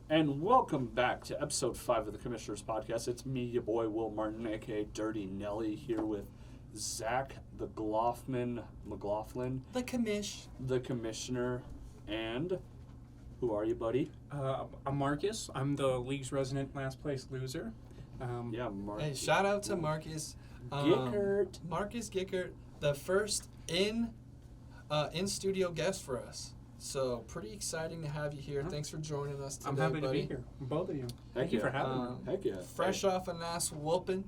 And welcome back to episode 5 of the Commissioner's Podcast. It's me, your boy, Will Martin, a.k.a. Dirty Nelly, here with Zach the McLaughlin, the Commissioner, and who are you, buddy? I'm Marcus. I'm the league's resident last place loser. Marcus. Hey, shout out to Marcus. Gickert. Marcus Gickert, the first in-studio guest for us. So, pretty exciting to have you here. Thanks for joining us today, I'm happy buddy. to be here. Both of you. Thank you you for having me. Heck yeah. Fresh off an ass whooping.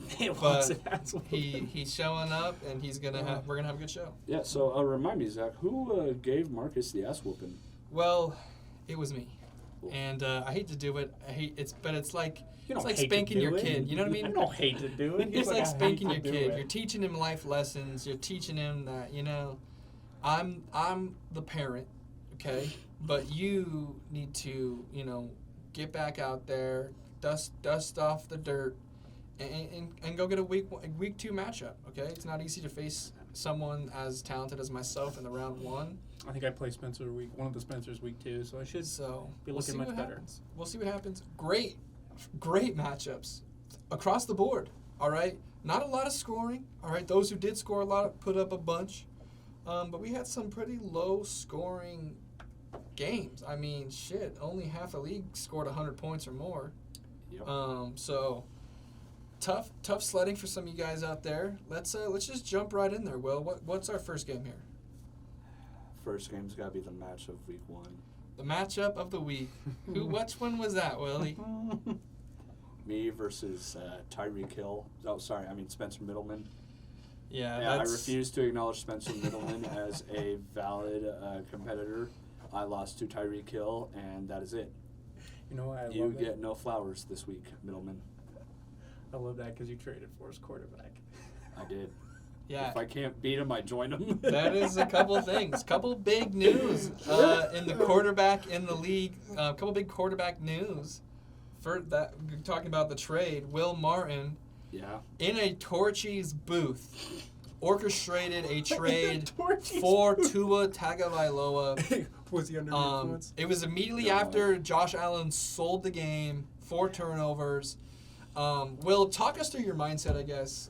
He's showing up, and we're gonna have a good show. Yeah, so remind me, Zach, who gave Marcus the ass whooping? Well, it was me. Cool. And I hate to do it. But it's like You it's don't like hate to spanking do your it. kid. You know what I mean? I don't hate to do it. It's like I spanking hate your to do kid. it. You're teaching him life lessons. You're teaching him that, I'm the parent, okay? But you need to, get back out there, dust off the dirt, and go get a week 2 matchup, okay? It's not easy to face someone as talented as myself in the round 1. I think I play Spencer one of the Spencers week 2, so I should be looking much better. We'll see what happens. Great matchups across the board, all right? Not a lot of scoring, all right? Those who did score a lot put up a bunch. But we had some pretty low-scoring games. I mean, shit, only half the league scored 100 points or more. Yep. So tough sledding for some of you guys out there. Let's just jump right in there. Will, what's our first game here? First game's got to be the match of week 1. The matchup of the week. Which one was that, Willie? Me versus Tyreek Hill. Oh, sorry, I mean Spencer Middleman. Yeah, I refuse to acknowledge Spencer Middleman as a valid competitor. I lost to Tyreek Hill, and that is it. You know what? You get no flowers this week, Middleman. I love that because you traded for his quarterback. I did. Yeah. If I can't beat him, I join him. That is a couple things. Couple big news in the quarterback in the league. Couple big quarterback news. For that, talking about the trade, Will Martin, Yeah. in a Torchy's booth, orchestrated a trade Torchy's for booth. Tua Tagovailoa. Was he under influence? It was immediately No. after Josh Allen sold the game, 4 turnovers. Will, talk us through your mindset, I guess,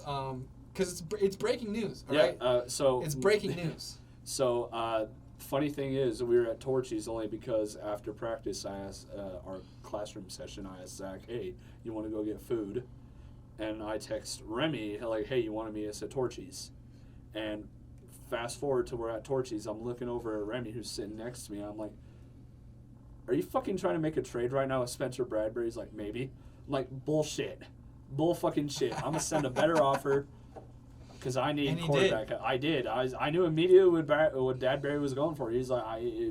because it's breaking news, all right? It's breaking news. So, funny thing is, we were at Torchy's only because after practice, I asked our classroom session, I asked Zach, hey, you want to go get food? And I text Remy, like, hey, you want to meet us at Torchy's? And fast forward to we're at Torchy's, I'm looking over at Remy, who's sitting next to me. I'm like, are you fucking trying to make a trade right now with Spencer Bradbury? He's like, maybe. I'm like, bullshit. Bull fucking shit. I'm going to send a better offer because I need quarterback. I did. I knew immediately what Dadbury was going for. He's like,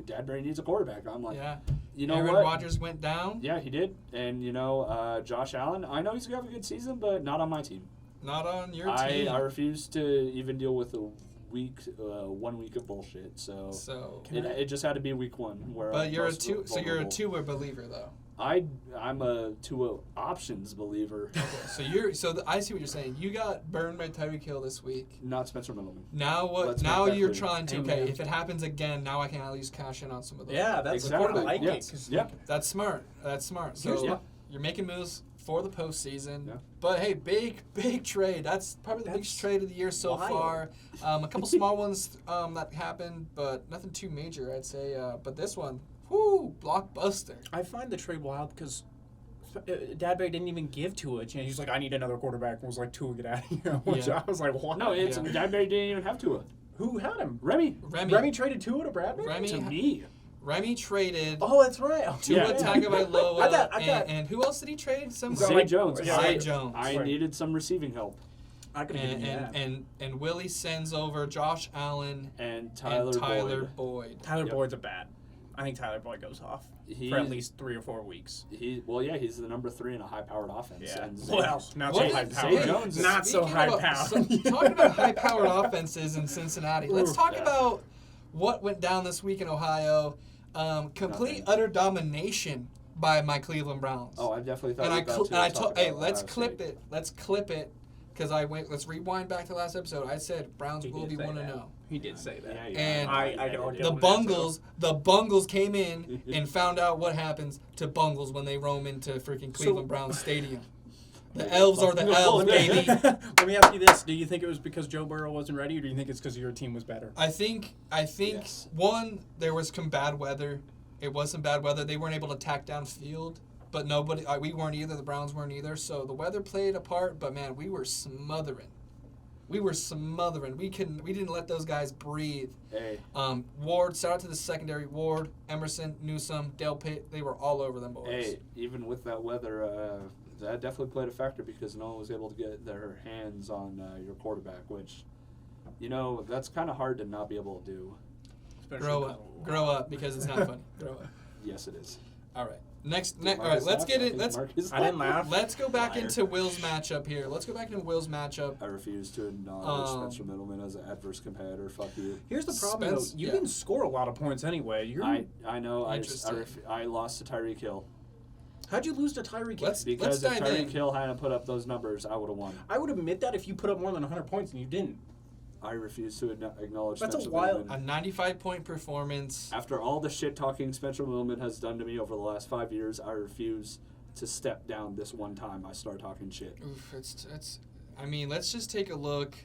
Dadbury needs a quarterback. I'm like, Yeah. you know Aaron what? Rodgers went down. Yeah, he did. And, Josh Allen, I know he's going to have a good season, but not on my team. Not on your team. I refuse to even deal with 1 week of bullshit. So it just had to be week 1. But you're you're a Tua believer though. I'm a Tua options believer. Okay, I see what you're saying. You got burned by Tyreek Hill this week. Not Spencer Middleman. Now what? Let's Now make that you're clear. trying to. Hey, Okay, man. if it happens again, now I can at least cash in on some of those. Yeah, that's Exactly. I like Yeah. it. 'Cause Yeah. That's smart. So Yeah. you're making moves for the postseason. Yeah. But hey, big trade. That's probably the biggest trade of the year so wild. far. A couple small ones that happened, but nothing too major, I'd say. But this one, blockbuster. I find the trade wild because Dadbury didn't even give Tua a chance. He's like, I need another quarterback. And was like, Tua, get out of here. Which Yeah. I was like, what? No, Yeah. Dadbury didn't even have Tua. Who had him? Remy. Remy traded Tua to Bradbury? Remy- To me. Remy traded Oh, that's right. Tua Yeah. Tagovailoa, I thought- and who else did he trade? Some Zay like- Jones. yeah, Zay like- Jones. I Sorry. needed some receiving help. I could have given you that. And Willie sends over Josh Allen And Tyler Boyd. Boyd. Tyler Yep. Boyd's a bad. I think Tyler Boyd goes off for at least 3 or 4 weeks. He's the number 3 in a high-powered offense. Yeah. And Zay- Well, not What so is- high Zay powered. Jones is- Not so Speaking high about- powered. talking about high-powered offenses in Cincinnati, let's talk Yeah. about what went down this week in Ohio. Complete, Nothing. utter domination by my Cleveland Browns. Oh, I definitely thought and I about cl- to and I talk told, hey, about let's Ohio clip State. it. Let's clip it because let's rewind back to last episode. I said Browns He will did be say 1-0. that. He did say that. And I can argue The with that, the Bungles came in and found out what happens to Bungles when they roam into freaking Cleveland Browns Stadium. The elves are the elves, baby. Let me ask you this: do you think it was because Joe Burrow wasn't ready, or do you think it's because your team was better? I think Yes. one, there was some bad weather. It was some bad weather. They weren't able to tack down field, but nobody. We weren't either. The Browns weren't either. So the weather played a part. But man, we were smothering. We didn't let those guys breathe. Hey, Ward, shout out to the secondary. Ward, Emerson, Newsome, Dale Pitt. They were all over them boys. hey, even with that weather, that definitely played a factor because no one was able to get their hands on your quarterback, which, that's kind of hard to not be able to do. Grow up because it's not funny. Grow up. Yes, it is. All right. All right. Let's get it. I didn't laugh. Let's go back Liar. into Will's matchup here. I refuse to acknowledge Spencer Middleman as an adverse competitor. Fuck you. Here's the problem, though. Spence- You yeah. didn't score a lot of points anyway. I know. Interesting. I lost to Tyreek Hill. How'd you lose to Tyreek Hill? Because Let's if dive Tyreek in. Hill hadn't put up those numbers, I would have won. I would admit that if you put up more than 100 points and you didn't. I refuse to acknowledge That's a Spencer wild- Middleman. A 95-point performance. After all the shit talking Spencer Middleman has done to me over the last 5 years, I refuse to step down this one time I start talking shit. Oof, it's. I mean, let's just take a look.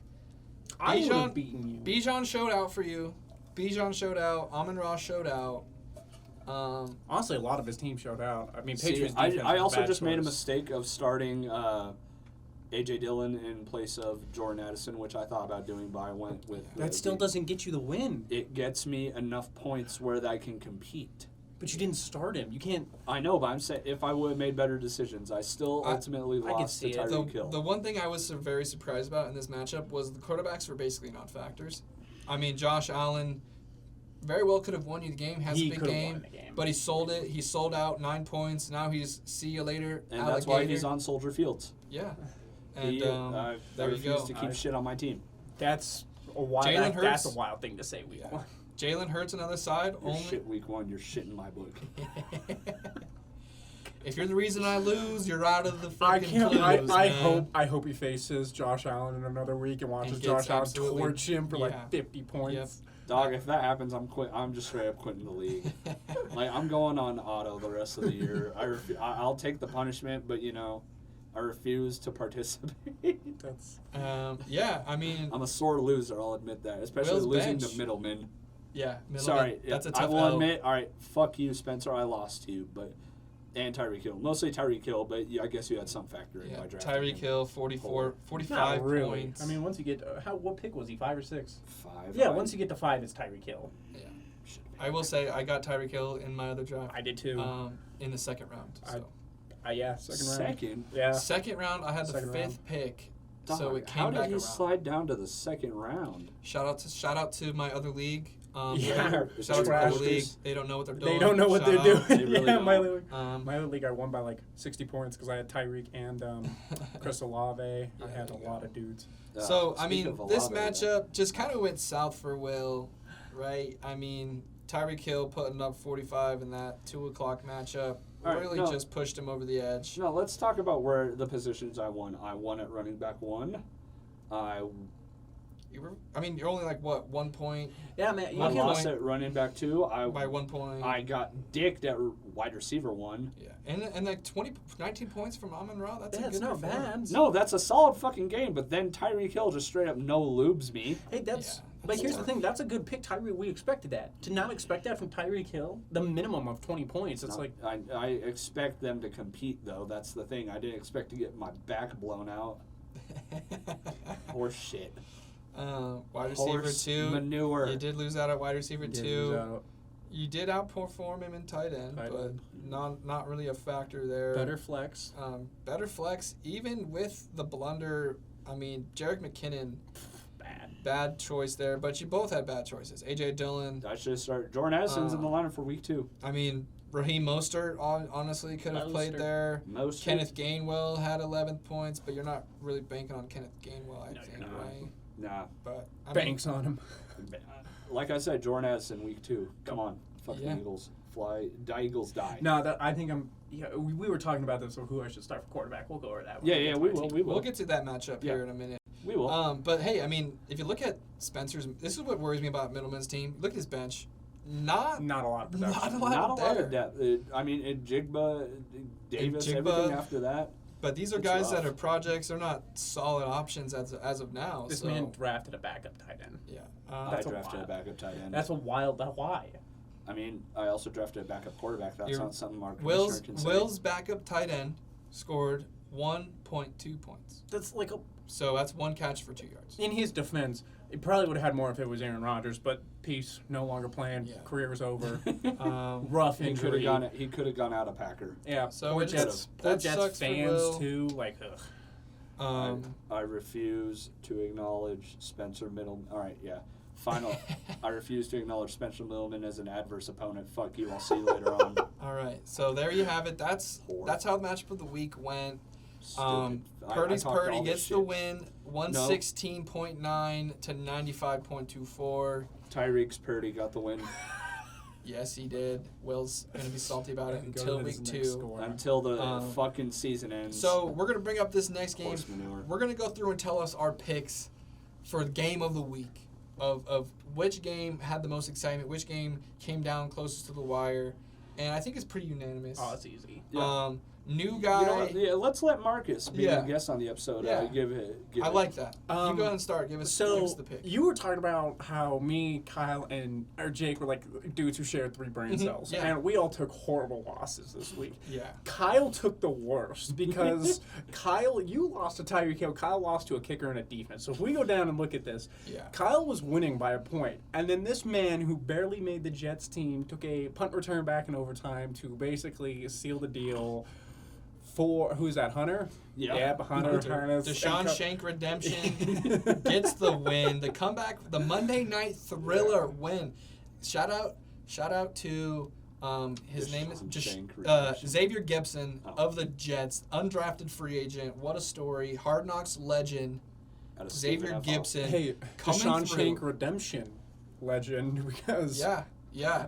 I would Bijan- have beaten you. Bijan showed out for you. Bijan showed out. Amon-Ra showed out. Honestly, a lot of his team showed out. I mean, See, Patriots I defense was also bad just made a choice. mistake of starting A.J. Dillon in place of Jordan Addison, which I thought about doing, but I went with... That still doesn't get you the win. It gets me enough points where I can compete. But you didn't start him. You can't. I know, but I'm saying if I would have made better decisions, I still ultimately I could lost to see it. Tyreek Hill. The one thing I was very surprised about in this matchup was the quarterbacks were basically non-factors. I mean, Josh Allen very well could have won you the game, has He a big could have game, won the game. but he sold it. He sold out 9 points. Now he's see you later, And alligator. that's why he's on Soldier Fields. Yeah. And I there you refuse go. to keep shit on my team. That's a wild. Jalen That's Hurts- a wild thing to say. Week Yeah. one. Jalen Hurts on the other side. You're Only shit week 1, you're shit in my book. If you're the reason I lose, you're out of the I fucking can't. clues, man. I hope he faces Josh Allen in another week and watches And Josh gets Allen absolutely- torch him for yeah. like 50 points. Dog, if that happens, I'm just straight up quitting the league. Like, I'm going on auto the rest of the year. I'll take the punishment, but I refuse to participate. That's Yeah, I mean, I'm a sore loser. I'll admit that, especially Will's losing bench. to Middleman. yeah. Sorry, that's a I tough will L. admit. All right, fuck you, Spencer. I lost to you, and Tyreek Hill. Mostly Tyreek Hill, but I guess you had some factor in Yeah, by drafting Tyreek him. Hill, 45 not really. points. I mean, once you get what pick was he? 5 or 6? 5. Yeah, once you get to 5, it's Tyreek Hill. I will say I got Tyreek Hill in my other draft. I did too. In the second round. So. Yeah, second round. Second. Yeah. Second round, I had the Second 5th round. pick, Dog, so it how came did back he around. slide down to the second round? Shout out to my other league. Yeah, Shout out to my trash. other league. They don't know what they're doing. They don't know what Shout they're out. doing. They really yeah, don't. my other league, I won by like 60 points because I had Tyreek and Chris Olave. I Yeah, had a there you lot go. of dudes. So, I speaking mean, of this Olave, matchup just kind of went south for Will, right? I mean, Tyreek Hill putting up 45 in that 2 o'clock matchup All right, really no. just pushed him over the edge. No, let's talk about where the positions I won. I won at running back 1. You're only like, what, 1 point? Yeah, man. One I point. lost at running back 2. By 1 point. I got dicked at wide receiver 1. Yeah. And like 19 points from Amon-Ra, that's a That's good not performance. bad. No, that's a solid fucking game, but then Tyreek Hill just straight up no-lubes me. Hey, that's. Yeah, but that's here's the tough. thing. That's a good pick, Tyreek. We expected that. To not expect that from Tyreek Hill, the minimum of 20 points. It's No, like. I expect them to compete, though. That's the thing. I didn't expect to get my back blown out. Horse shit. Wide receiver Horse 2. manure. You did lose out at wide receiver did 2. lose out. You did outperform him in tight end, Tight but end. not really a factor there. Better flex. Better flex, even with the blunder. I mean, Jerick McKinnon, bad choice there, but you both had bad choices. A.J. Dillon, I should start. Jordan Addison's in the lineup for week 2. I mean, Raheem Mostert honestly could have played Mostert. there. Most Kenneth Gainwell had 11 points, but you're not really banking on Kenneth Gainwell, I No, think, you're not. right? Nah. But I Banks on him. Like I said, Jordan Addison week 2. Come on. Fucking Yeah. Eagles. Fly. Die Eagles die. No, that I think I'm. Yeah, we were talking about this, or who I should start for quarterback. We'll go over that. Yeah, we will. We'll get to that matchup Yeah. here in a minute. We will. But hey, I mean, if you look at Spencer's, this is what worries me about Middleman's team. Look at his bench. Not Not a lot of production. Not a lot of there. depth. I mean, Jigba, Davis, Jigba. everything after that. But these are It's guys rough. that are projects. They're not solid options as of now. This so, man drafted a backup tight end. yeah. I That's a drafted a lot. backup tight end. That's a wild. Why? I mean, I also drafted a backup quarterback. That's Your- not something our commissioner Will's can say. Will's backup tight end scored 1.2 points. That's like a. So that's one catch for 2 yards. In his defense, he probably would have had more if it was Aaron Rodgers. But peace, no longer playing. Yeah. Career's over. Um, Rough He could injury. have gone. He could have gone out a Packer. Yeah. So poor it Jets. just- Poor that Jets sucks for fans Will. too. Like, ugh. I refuse to acknowledge Spencer Middleman. All right, yeah. Final. I refuse to acknowledge Spencer Middleman as an adverse opponent. Fuck you. I'll see you later on. All right. So there you have it. That's how the matchup of the week went. Stupid. Purdy's I talked Purdy all this gets the shit. win, 116.9 to 95.24. Tyreek's Purdy got the win Yes, he did. Will's going to be salty about it Go until to this week next 2. score. until the Um, fucking season ends. So we're going to bring up this next game. Horse manure. We're going to go through and tell us our picks for the game of the week of which game had the most excitement, which game came down closest to the wire. And I think it's pretty unanimous. Oh, it's easy. Yeah. New You guy. know what? Yeah, let's let Marcus be Yeah. the guest on the episode. Yeah. Give it. Give I it. like that. You Um, go ahead and start. Give us So the pick. you were talking about how me, Kyle, and or Jake were like dudes who shared 3 brain Mhm, cells, yeah. and we all took horrible losses this week. Yeah. Kyle took the worst because Kyle, you lost to Tyreek Hill. Kyle lost to a kicker and a defense. So if we go down and look at this, Yeah. Kyle was winning by a point, and then this man who barely made the Jets team took a punt return back in overtime to basically seal the deal. For who's that? Hunter? Yeah. Yep, Hunter. Deshaun Shank redemption gets the win. The comeback, the Monday night thriller win. Shout out to his name is Deshaun Shank redemption. Xavier Gibson Oh. of the Jets, undrafted free agent. What a story! Hard Knocks legend Out of Xavier Stephen F. Gibson. Hey, coming Deshaun through. Shank redemption legend because Yeah. Yeah.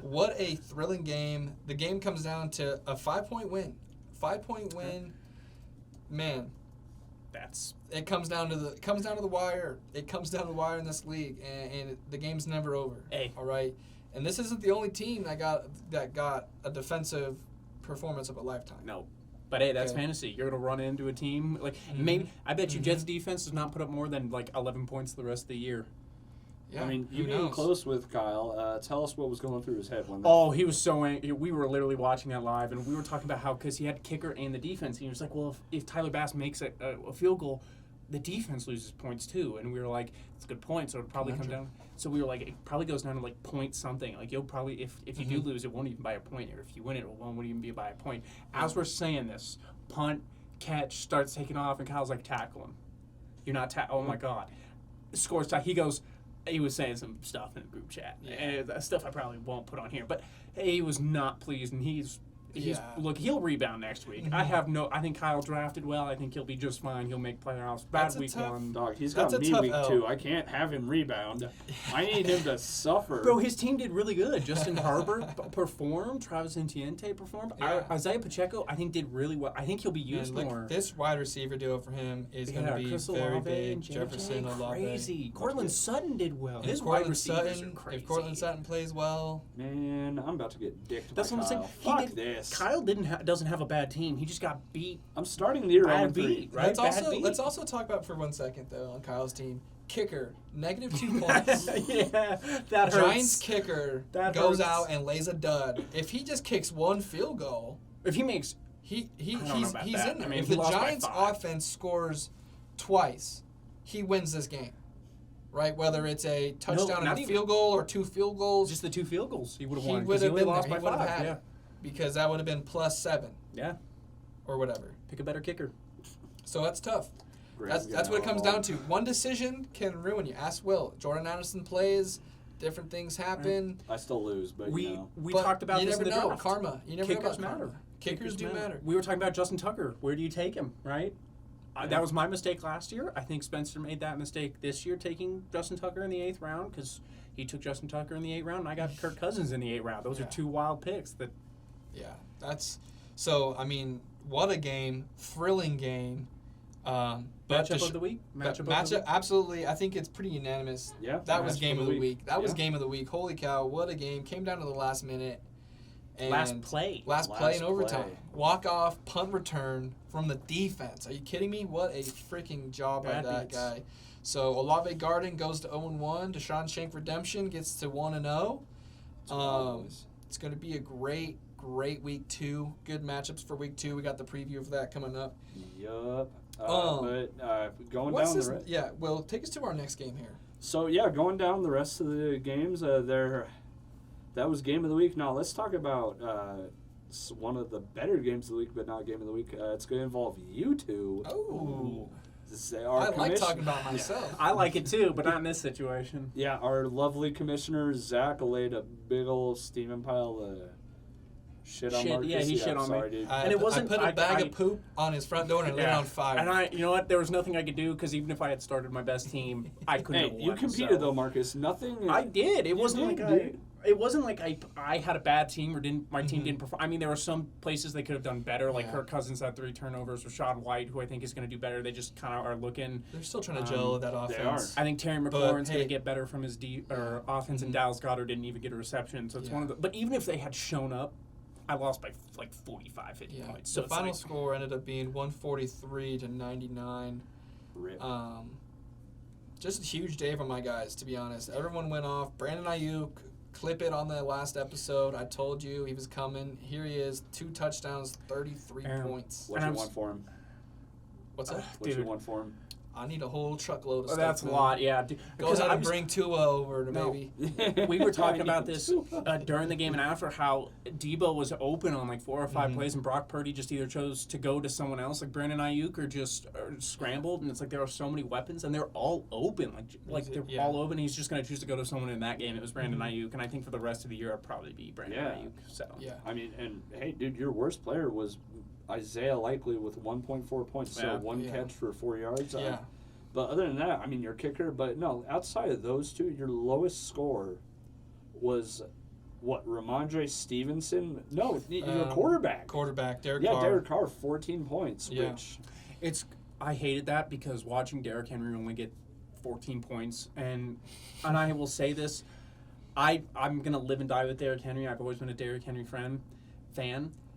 What a thrilling game. The game comes down to a 5-point win. 5-point win. Man, that's it comes down to the wire. It comes down to the wire in this league, and the game's never over. Hey. All right, and this isn't the only team that got a defensive performance of a lifetime. no. But hey, that's Okay. fantasy. You're gonna run into a team like Mhm. maybe I bet you Mhm. Jets defense does not put up more than like 11 points the rest of the year. Yeah, I mean, who you being knows? close with Kyle. Tell us what was going through his head when. Oh, he was so angry. We were literally watching that live, and we were talking about how because he had kicker and the defense, and he was like, "Well, if Tyler Bass makes a field goal, the defense loses points too." And we were like, "It's a good point." So it probably come down. So we were like, "It probably goes down to like point something. Like you'll probably if you do Mhm. lose, it won't even by a point, or if you win it, it won't even be by a point." As we're saying this, punt, catch starts taking off, and Kyle's like, "Tackle him. You're not oh my god." Scores tie. He was saying some stuff in the group chat, Yeah. and that stuff I probably won't put on here. But he was not pleased, and he's Yeah. look. He'll rebound next week. Mhm. I think Kyle drafted well. I think he'll be just fine. He'll make playoffs. Bad That's a week tough- 1. Dog, he's That's got a me tough week L. 2. I can't have him rebound. I need him to suffer. Bro, his team did really good. Justin Herbert performed. Travis Etienne performed. Yeah. Isaiah Pacheco, I think, did really well. I think he'll be used And look, more. this wide receiver duo for him is going to be Chris very Olave big. and JJ, Jefferson Olave. crazy. Cortland Sutton did well. And His if wide Cortland receivers Sutton, are crazy. if Cortland Sutton plays well, Man, I'm about to get dicked That's by what I'm saying. Kyle. He Fuck did- this. Kyle doesn't have a bad team. He just got beat. I'm starting the year Bad 0-3. beat, right? Bad beat. let's also talk about for 1 second though on Kyle's team. Kicker, -2 points. Yeah, that hurts. Giants kicker That goes hurts. out and lays a dud. If he just kicks one field goal, If he makes, he's know about he's that. in there. I mean, if he the lost by Giants 5. offense scores twice, he wins this game. Right? Whether it's a touchdown not and a even. field goal or 2 field goals, just the 2 field goals, he would have he won. would 'cause he have only been lost there. by He would have 5. had Yeah, it. Because that would have been +7 yeah. or whatever. Pick a better kicker. So that's tough. Graham's That's what it gonna comes down to. One decision can ruin you. Ask Will. Jordan Addison plays. Different things happen. I still lose, but We you know. we But talked about you this never in the know. draft. Karma. You never Kickers know about matter. karma. Kickers do matter. We were talking about Justin Tucker. Where do you take him, right? That was my mistake last year. I think Spencer made that mistake this year, taking Justin Tucker in the 8th round, because he took Justin Tucker in the 8th round, and I got Kirk Cousins in the 8th round. Those Yeah. are 2 wild picks. That Yeah, that's so. I mean, what a game! Thrilling game. But Matchup of the week. Matchup, absolutely. I think it's pretty unanimous. Yeah. That was matchup game of the week. That was Yeah. game of the week. Holy cow! What a game! Came down to the last minute. And Last play. Last play in Last overtime. play. Walk off punt return from the defense. Are you kidding me? What a freaking job by Bad that beats. guy. So Olave Garden goes to 0-1. Deshaun Shank Redemption gets to 1-0. It's going to be a great week 2. Good matchups for week 2. We got the preview of that coming up. Yup. Um, But going What's down this? the rest. Yeah, well, take us to our next game here. So yeah, going down the rest of the games, that was game of the week. Now let's talk about one of the better games of the week, but not game of the week. It's going to involve you two. Oh, Our I like commission- talking about myself. I like it too, but not in this situation. Yeah, our lovely commissioner Zach laid a big old steaming pile of shit on Shit, Marcus. yeah, he shit on me. sorry, dude. I And it wasn't- I put a bag I- of poop on his front door and it lit Yeah. on fire. And you know what? There was nothing I could do because even if I had started my best team, I couldn't Hey, have you won. competed so. though, Marcus. Nothing. I did. It You wasn't did, like dude. it wasn't like I had a bad team or my team Mhm. didn't perform. I mean, there were some places they could have done better. Like Yeah. Kirk Cousins had 3 turnovers. Rashad White, who I think is going to do better. They just kind of are looking. They're still trying to gel that they offense. I think Terry But, McLaurin's hey. going to get better from his offense, and Mhm. Dallas Goedert didn't even get a reception. So it's one of the. But even if they had shown up, I lost by like 45, 50 Yeah. points. So The it's final like, score ended up being 143-99. Rip. Just a huge day for my guys, to be honest. Everyone went off. Brandon Ayuk, clip it on the last episode. I told you he was coming. Here he is, 2 touchdowns, 33 Aaron, points. What And you I'm want for him? What's that? What you dude. want for him? I need a whole truckload of Oh, stuff. that's a man. lot, yeah. Go Because ahead I and was- bring Tua over to No. maybe. we were talking about this during the game and after how Debo was open on like 4 or 5 Mhm. plays and Brock Purdy just either chose to go to someone else like Brandon Ayuk or just scrambled, and it's like there are so many weapons and they're all open like they're Yeah. all open. He's just going to choose to go to someone in that game. It was Brandon Mhm. Ayuk, and I think for the rest of the year it'll probably be Brandon Yeah. Ayuk. So Yeah. I mean, and hey, dude, your worst player was Isaiah Likely with 1.4 points, Yeah. so 1 Yeah. catch for 4 yards. Yeah. But other than that, I mean, your kicker. But no, outside of those two, your lowest score was what? Ramondre Stevenson? No, your quarterback. Quarterback, Derek Yeah, Carr. Derek Carr, 14 points. Yeah. Which I hated that because watching Derrick Henry only get 14 points, and I will say this, I'm gonna live and die with Derrick Henry. I've always been a Derrick Henry fan.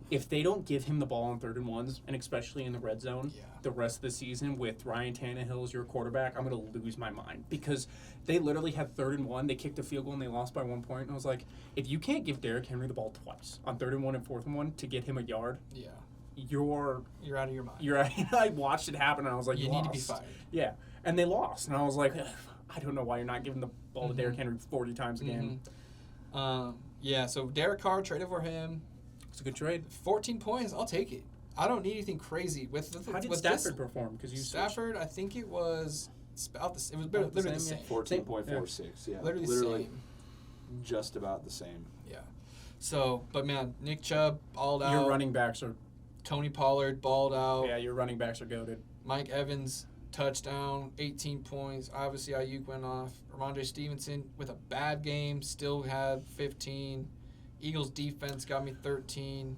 If they don't give him the ball on 3rd and 1s, and especially in the red zone, Yeah. the rest of the season with Ryan Tannehill as your quarterback, I'm gonna lose my mind because they literally had 3rd and 1. They kicked a field goal and they lost by 1 point. And I was like, if you can't give Derrick Henry the ball twice on 3rd and 1 and 4th and 1 to get him a yard, Yeah. you're You're out of your mind. I watched it happen and I was like, You need to be lost. fired. Yeah, and they lost, and I was like, I don't know why you're not giving the ball to Derrick Mhm. Henry 40 times a game. Yeah, so Derek Carr traded for him. It's a good trade. 14 points, I'll take it. I don't need anything crazy with How did with Stafford this. perform? Because you Stafford, I think it was about the. It was About the literally the same, same. yeah. 14.46. Yeah, Literally the same. just about the same. Yeah. So, but man, Nick Chubb balled out. your running backs are Tony Pollard balled out. your running backs are goated. Mike Evans touchdown, 18 points. Obviously, Ayuk went off. Ramondre Stevenson with a bad game still had 15. Eagles defense got me 13.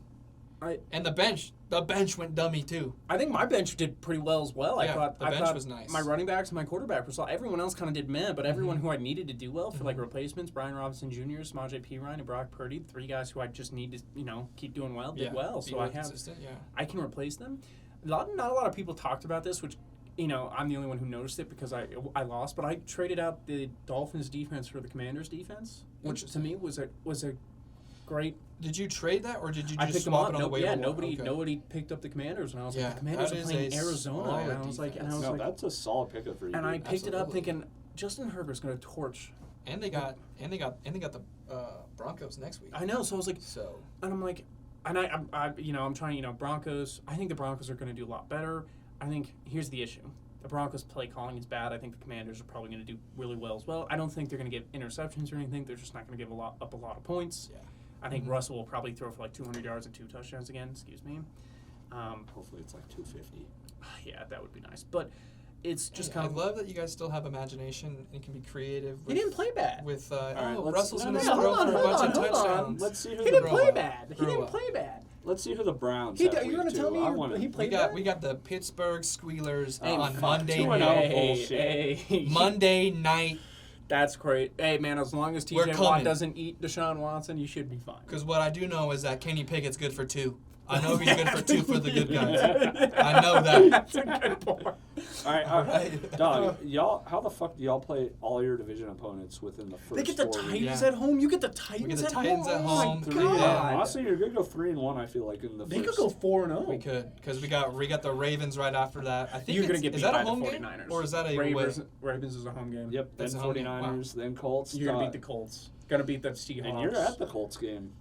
And the bench went dummy too. I think my bench did pretty well as well. Yeah, I thought the bench was nice. My running backs and my quarterback were solid. Everyone else kind of did meh, but everyone who I needed to do well for like replacements, Brian Robinson Jr., Samaje Perine, and Brock Purdy, 3 guys who I just need to keep doing well, did well. Be So more I have consistent. Yeah. I can replace them. Not a lot of people talked about this, which, I'm the only one who noticed it because I lost. But I traded out the Dolphins defense for the Commanders defense, which to me was a great. Did you trade that, or did you I just picked them swap up. it on the waiver wire? Nobody Okay. picked up the Commanders, and I was Yeah, like, the Commanders that are is playing a Arizona, solid and I was like, No, that's a solid pickup for you. and I dude. picked it up Absolutely. thinking Justin Herbert's going to torch. And they got the Broncos next week. I know, so I was like, So and I'm like, and I'm trying, Broncos. I think the Broncos are going to do a lot better. I think here's the issue: the Broncos play calling is bad. I think the Commanders are probably going to do really well as well. I don't think they're going to give interceptions or anything. They're just not going to give up a lot of points. yeah. I think Mhm. Russell will probably throw for like 200 yards and 2 touchdowns again. Excuse me. Hopefully it's like 250. Yeah, that would be nice. But it's just Hey, kind I of. love that you guys still have imagination and can be creative. He didn't play bad. With right, let's- Russell's no, gonna no, throw hold on, for a hold bunch on, of hold on. touchdowns. Let's see who He the didn't grow play up. bad. He Grow didn't up. play bad. Let's see who the Browns. He have d- you're week gonna tell two. me I wanna, he We played got that? we got the Pittsburgh Squealers Hey, on fuck, Monday 2-0. night. bullshit. Monday night. That's great. Hey, man, as long as We're TJ Watt coming. doesn't eat Deshaun Watson, you should be fine. Because what I do know is that Kenny Pickett's good for 2. I know he's good for 2 for the good guys. I know that. That's a good point. All right, Alright. Dog, y'all. How the fuck do y'all play all your division opponents within the first? They get the 4 weeks? Titans Yeah. at home. You get the Titans the at Titans home. at Oh home. my 3 and God. honestly, you're gonna go 3-1. I feel like in the. They first. could go 4-0. We could, because we got the Ravens right after that. I think You're gonna it's- get is beat that by a home the game 49ers. or is that a Ravens? away? Ravens is a home game. Yep. Then That's a home game. 49ers. Then Colts. You're gonna Dog. beat the Colts. Gonna beat the Seahawks. And you're at the Colts game.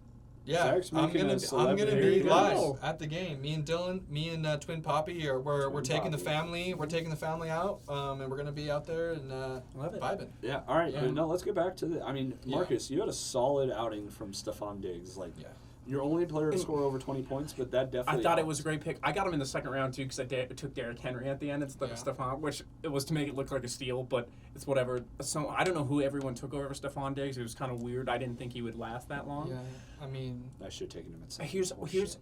Yeah, Zach's I'm making a gonna be celebrity. There be you go. live at the game. Me and Dylan, me and Twin Poppy, we're Twin taking the Poppy. family. We're taking the family out, and we're gonna be out there and Love it. vibing. Yeah. All right. Yeah. No, let's get back to the. I mean, Yeah. Marcus, you had a solid outing from Stephon Diggs. Like, Yeah. your only player to And- score over 20 points, but that definitely. I thought it helped. was a great pick. I got him in the second round too because I took Derrick Henry at the end instead of Yeah. Stephon, which it was to make it look like a steal, but it's whatever. So I don't know who everyone took over Stephon Diggs. It was kind of weird. I didn't think he would last that long. Yeah, I mean, I should have taken him at 7.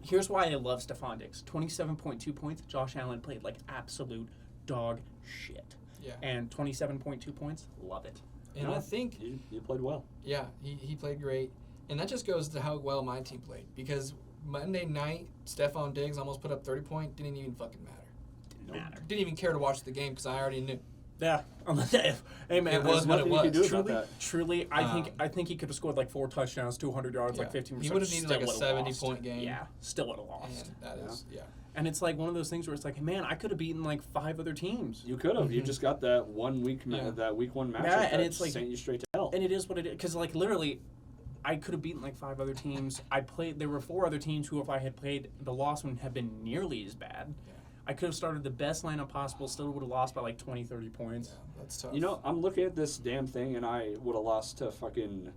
Here's why I love Stephon Diggs. 27.2 points. Josh Allen played like absolute dog shit. yeah, And 27.2 points. Love it. and No, I think you played well. yeah, he played great, and that just goes to how well my team played because Monday night Stephon Diggs almost put up 30 points. Didn't even fucking matter. Didn't matter. Didn't even care to watch the game because I already knew. Yeah. hey man, It was what it nothing you could do was. about Truly, that. truly, I think he could have scored like 4 touchdowns, 200 yards, like Yeah. 15%. He would've needed, like, a still would've 70-point game. Yeah, still would have lost. And that is yeah. And it's like one of those things where it's like, man, I could have beaten like 5 other teams. You could have. You Mhm. just got that 1 week, Yeah. that week 1 matchup. Yeah, and that it's like- sent you straight to hell. And it is what it is. Because like literally, I could have beaten like 5 other teams. There were 4 other teams who, if I had played the lost one, have been nearly as bad. Yeah. I could have started the best lineup possible, still would have lost by like 20, 30 points. Yeah, that's tough. You know, I'm looking at this damn thing, and I would have lost to fucking.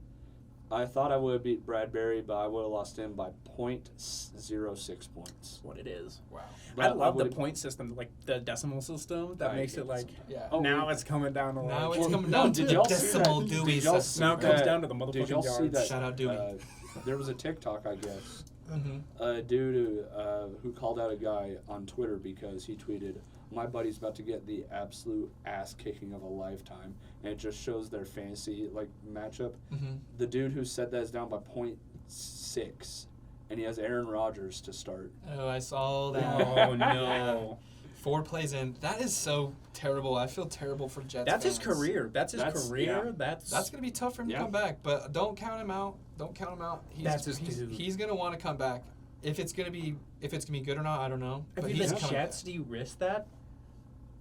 I thought I would have beat Bradbury, but I would have lost him by 0.06 points. That's what it is. wow. I But love the would've- point system, like the decimal system. That I makes hate it like Yeah. Oh, now we- it's coming down to Now like it's Well, coming no, down to did the y'all see decimal that? Dewey Did y'all system. now it comes Uh, down to the Did motherfucking y'all yards. see that? Shout out Dewey. There was a TikTok, I guess. Mm-hmm. A dude who called out a guy on Twitter because he tweeted, "My buddy's about to get the absolute ass kicking of a lifetime," and it just shows their fantasy like matchup. Mm-hmm. The dude who said that is down by 0.6, and he has Aaron Rodgers to start. Oh, I saw that. Oh Yeah. no. 4 plays in. That is so terrible. I feel terrible for Jets. That's his fans. career. That's his That's- career. yeah. That's gonna be tough for him Yeah. to come back, but don't count him out. Don't count him out. That's his he's, dude. he's gonna want to come back. If it's gonna be good or not, I don't know. If But you're he's the coming Jets, do you risk that?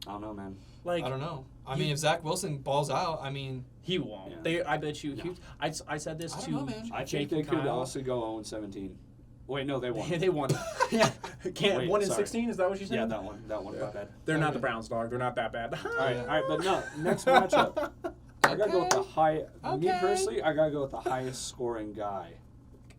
I don't know, man. Like back. I don't know. I you- mean, if Zach Wilson balls out, I mean, he won't. Yeah. I bet you. No. I said this I to don't know, man. I Jake think they and could Kyle. also go 0-17. Wait, no, they won. They won. Yeah. Can't Wait, 1 in sorry. 16. Is that what you said? Yeah, that one. My bad. They're not the Okay. Browns, dog. They're not that bad. All right, but no. Next matchup, I gotta go with the Okay. high. Me Okay. personally, I gotta go with the highest scoring guy,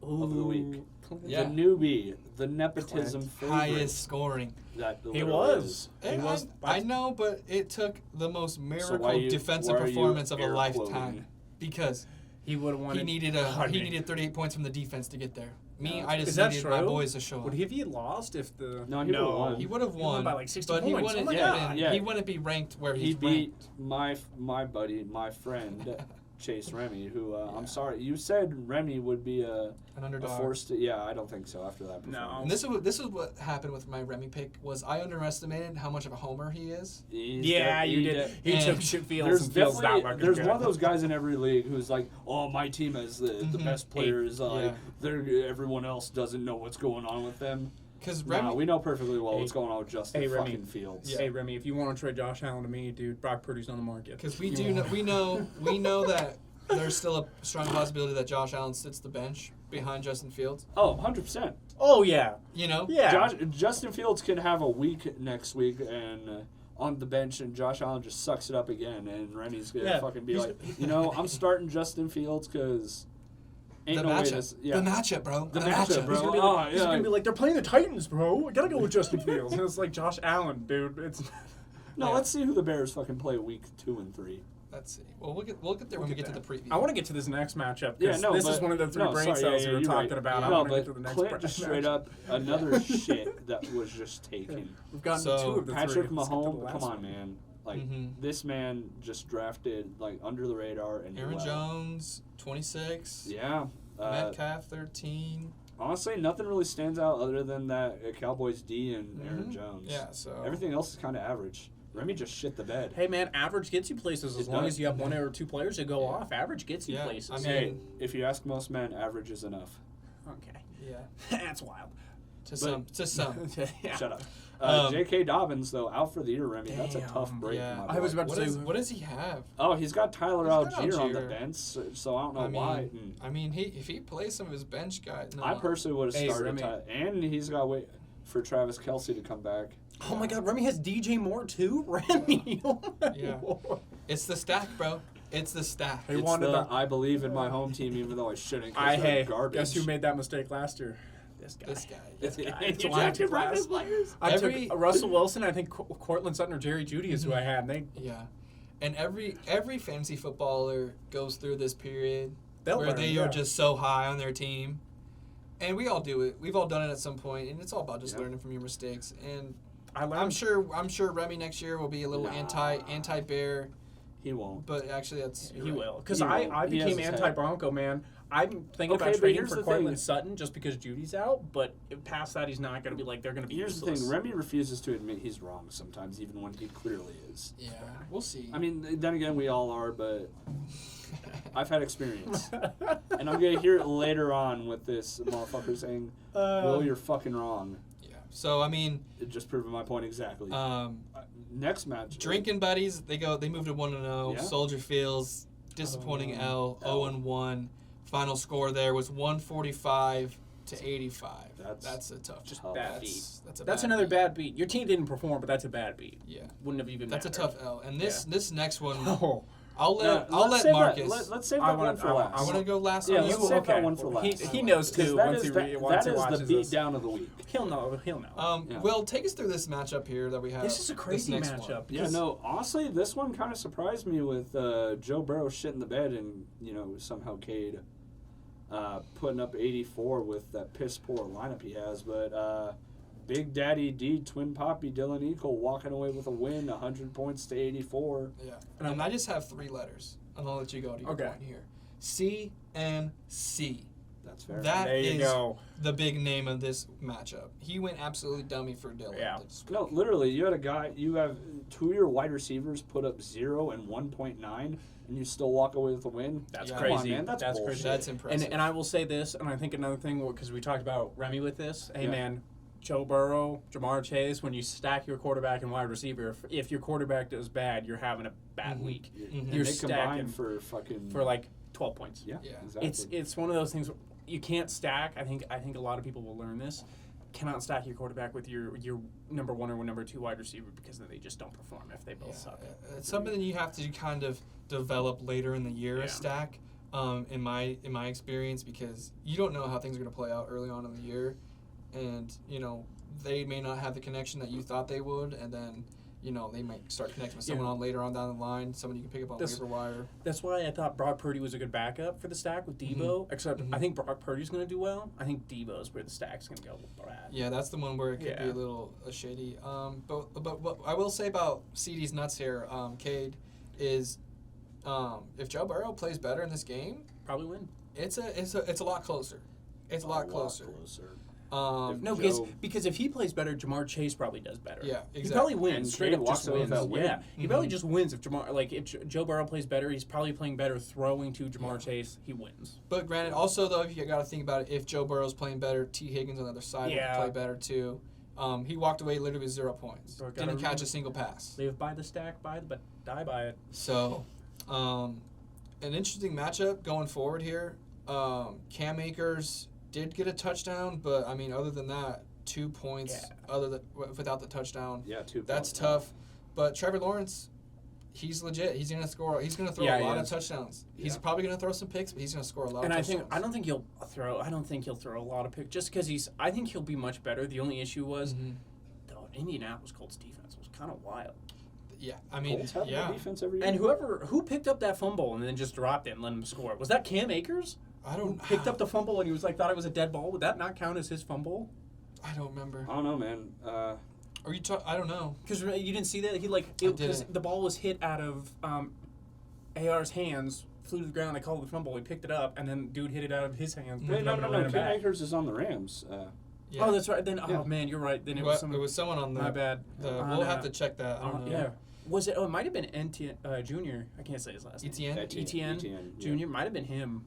of the week. Yeah. the newbie, the nepotism favorite. highest scoring. That He literally was. is. He And was. I know, but it took the most So miracle why you- defensive why are you performance of a air lifetime quoting? because He would have wanted. he needed 38 points from the defense to get there. Me, No, I Is just that needed true? my boys to show up. Would he have lost if the? No, he would've won. He would have He won won by like 60 but he points. wouldn't. Oh my yeah, God. Yeah. he wouldn't be ranked where He he's beat ranked. my buddy, my friend, Chase Remy, who I'm sorry, you said Remy would be a An underdog. force to. Yeah, I don't think so after that. No. performance. And this is what happened with my Remy pick was I underestimated how much of a homer he is. He's Yeah, de- you he did. de- He and took shit fields There's and feels that definitely fucking there's good. one of those guys in every league who's like, oh, my team has the Mhm. best players. Yeah. Everyone else doesn't know what's going on with them. Because Nah, Remy, we know perfectly well Hey. what's going on with Justin Hey, Remy. fucking Fields. Yeah. Hey Remy, if you want to trade Josh Allen to me, dude, Brock Purdy's on the market. because we You do want- know, we know that there's still a strong possibility that Josh Allen sits the bench behind Justin Fields. Oh, 100%. Oh yeah, You know, yeah. Justin Fields can have a week next week and on the bench, and Josh Allen just sucks it up again, and Remy's gonna Yeah, fucking be he's- like, I'm starting Justin Fields because ain't the no way matchup, this. Yeah. the matchup, bro, The matchup, bro. He's gonna be Oh, like, he's yeah. gonna be like, they're playing the Titans, bro. I gotta go with Justin Fields. And it's like Josh Allen, dude. It's No, Yeah. let's see who the Bears fucking play week 2 and 3. Let's see. Well, we'll get there when we get to the preview. I want to get to this next matchup Yeah, because no, this is but- one of the three no, brain sorry, cells yeah, we were you're talking right. about. Yeah. I No, want to get but to the next Clint just straight matchup. up another shit that was just taken. We've gotten So, two of the Patrick three. Let's get to the Mahomes, last come on, one. man. Like Mhm. this man just drafted like under the radar and Aaron well. Jones, 26. Yeah. Metcalf, 13. Honestly, nothing really stands out other than that Cowboys D and Aaron Mhm. Jones. Yeah, so Everything else is kind of average. Remy just shit the bed. Hey man, average gets you places as It long does. as you have one or two players that go Yeah. off. Average gets you Yeah, places. I mean- Hey, if you ask most men, average is enough. okay, yeah, that's wild. to some. Yeah. Shut up. Um, J.K. Dobbins, though, out for the year, Remy. That's a Damn, tough break. yeah. in my I was book. about What, to say, what does he have? Oh, he's got Tyler He's got Algier on the Algier. bench, so I don't know I mean, why. I mean, if he plays some of his bench guys, no. I personally would have Hey, started Remy. and he's got to wait for Travis Kelce to come back. oh my God, Remy has DJ Moore too. Remy, oh my Yeah. Lord. It's the stack, bro. It's the stack. Hey, It's wanted the, the- I believe in my home team, even though I shouldn't. 'Cause they're Hey, garbage. guess who made that mistake last year? This guy. This guy. This guy. You It's why I drafted took Ravens last. players? I Every- took Russell Wilson. I think Cortland Sutton or Jerry Jeudy is who I had. And they Yeah, and every fantasy footballer goes through this period They'll where learn, they yeah. are just so high on their team, and we all do it. We've all done it at some point, and it's all about just Yeah. learning from your mistakes. And I learned. I'm sure Remy next year will be a little Nah. anti Bear, He won't. but actually that's He will. Because He I won't. He has became his head. anti-Bronco, man. I'm thinking Okay, about but trading here's for the Cortland thing. Sutton just because Judy's out. But past that, he's not going to be like, they're going to be Here's the useless. thing: Remy refuses to admit he's wrong sometimes, even when he clearly is. yeah. We'll see. I mean, then again, we all are, but I've had experience, and I'm gonna hear it later on with this motherfucker saying, "Will, you're fucking wrong." yeah. So I mean, It just proving my point exactly. Next match, drinking buddies. They move to 1-0. Yeah. Soldier Fields, disappointing L. L. 0-1. Final score there was 145 to 85. That's a tough. Just Oh, bad that's, beat. That's a That's bad another beat. bad beat. Your team didn't perform, but that's a bad beat. Yeah. Wouldn't have even That's a mattered. tough L. And this next one, Oh, I'll let let's save Marcus. Let's save I that wanna- one for I wanna- last. I want to go last Yeah, on let's this save one. that one for last. He knows Because too. that Once is he that once he is watches the this. beat down of the week. He'll know. He'll know. Yeah. Will, take us through this matchup here that we have. This is a crazy next one. matchup. Yeah, because- no. Honestly, this one kind of surprised me with Joe Burrow shit in the bed, and somehow Cade putting up 84 with that piss poor lineup he has. But Big Daddy D, Twin Poppy, Dylan Eagle walking away with a win, 100 points to 84. Yeah. And I just have 3 letters. And I'll let you go to your Okay. point here. CMC. That's fair. That There you is go. the big name of this matchup. He went absolutely dummy for Dylan. Yeah. No, literally, you have 2 of your wide receivers put up 0 and 1.9, and you still walk away with a win. That's Yeah. Come on, crazy. man. That's crazy. bullshit. That's impressive. And I will say this, and I think another thing, because we talked about Remy with this. Hey, Yeah. man, Joe Burrow, Jamar Chase, when you stack your quarterback and wide receiver, if your quarterback does bad, you're having a bad Mhm. week And You're they combine stacking for fucking for like 12 points. yeah, Yeah. exactly. It's one of those things where you can't stack. I think a lot of people will learn this. Cannot stack your quarterback with your number 1 or number 2 wide receiver because then they just don't perform if they both suck. It's something that you have to kind of develop later in the year, Yeah. a stack. In my experience, because you don't know how things are going to play out early on in the year, and they may not have the connection that you thought they would, and then they might start connecting with someone Yeah. on later on down the line, someone you can pick up on This- waiver wire. That's why I thought Brock Purdy was a good backup for the stack with Debo. Except Mhm. I think Brock Purdy's going to do well. I think Debo's where the stack's going to go bad. Yeah, that's the one where it could be Yeah. a little shady. But what I will say about CD's nuts here, Cade, is if Joe Burrow plays better in this game, Probably win. it's a lot closer. It's a lot closer. No, Joe- because if he plays better, Jamar Chase probably does better. Yeah, He exactly. probably wins. And Straight Cade up walks just away with wins. that win. Yeah, he Mhm. probably just wins if Joe Burrow plays better. He's probably playing better throwing to Jamar Chase. He wins. But granted, also though, if you got to think about it, if Joe Burrow's playing better, T. Higgins on the other side Yeah. would play better too. He walked away literally with 0 points. So I gotta Didn't catch remember- a single pass. Live by the stack, but die by it. So, an interesting matchup going forward here. Cam Akers did get a touchdown, but I mean, other than that, 2 points. Yeah. Without the touchdown, Yeah, 2 that's points. tough. But Trevor Lawrence, he's legit. He's gonna score. He's gonna throw Yeah, a he lot of is. touchdowns. He's Yeah. probably gonna throw some picks, but he's gonna score a lot And of I touchdowns. don't think he'll throw a lot of picks just because I think he'll be much better. The only issue was Mhm. the Indianapolis Colts defense was kind of wild. Yeah, I mean, Colts have yeah. the defense every year. And who picked up that fumble and then just dropped it and let him score? Was that Cam Akers? I Who don't picked up the fumble and he was like thought it was a dead ball? Would that not count as his fumble? I don't remember. I don't know, man. Are you? I don't know. Because you didn't see that because didn't. the ball was hit out of AR's hands, flew to the ground. They called the fumble. He picked it up, and then dude hit it out of his hands. Wait, picked it no. up and ran it Cam back. Akers is on the Rams. Yeah. Oh, that's right. Then Yeah. oh man, you're right. Then it Well, was someone. on the. My bad. We'll have to check that. I don't know. Yeah. Was it? Oh, it might have been Junior. I can't say his last name. ETN? ETN yeah. Junior might have been him.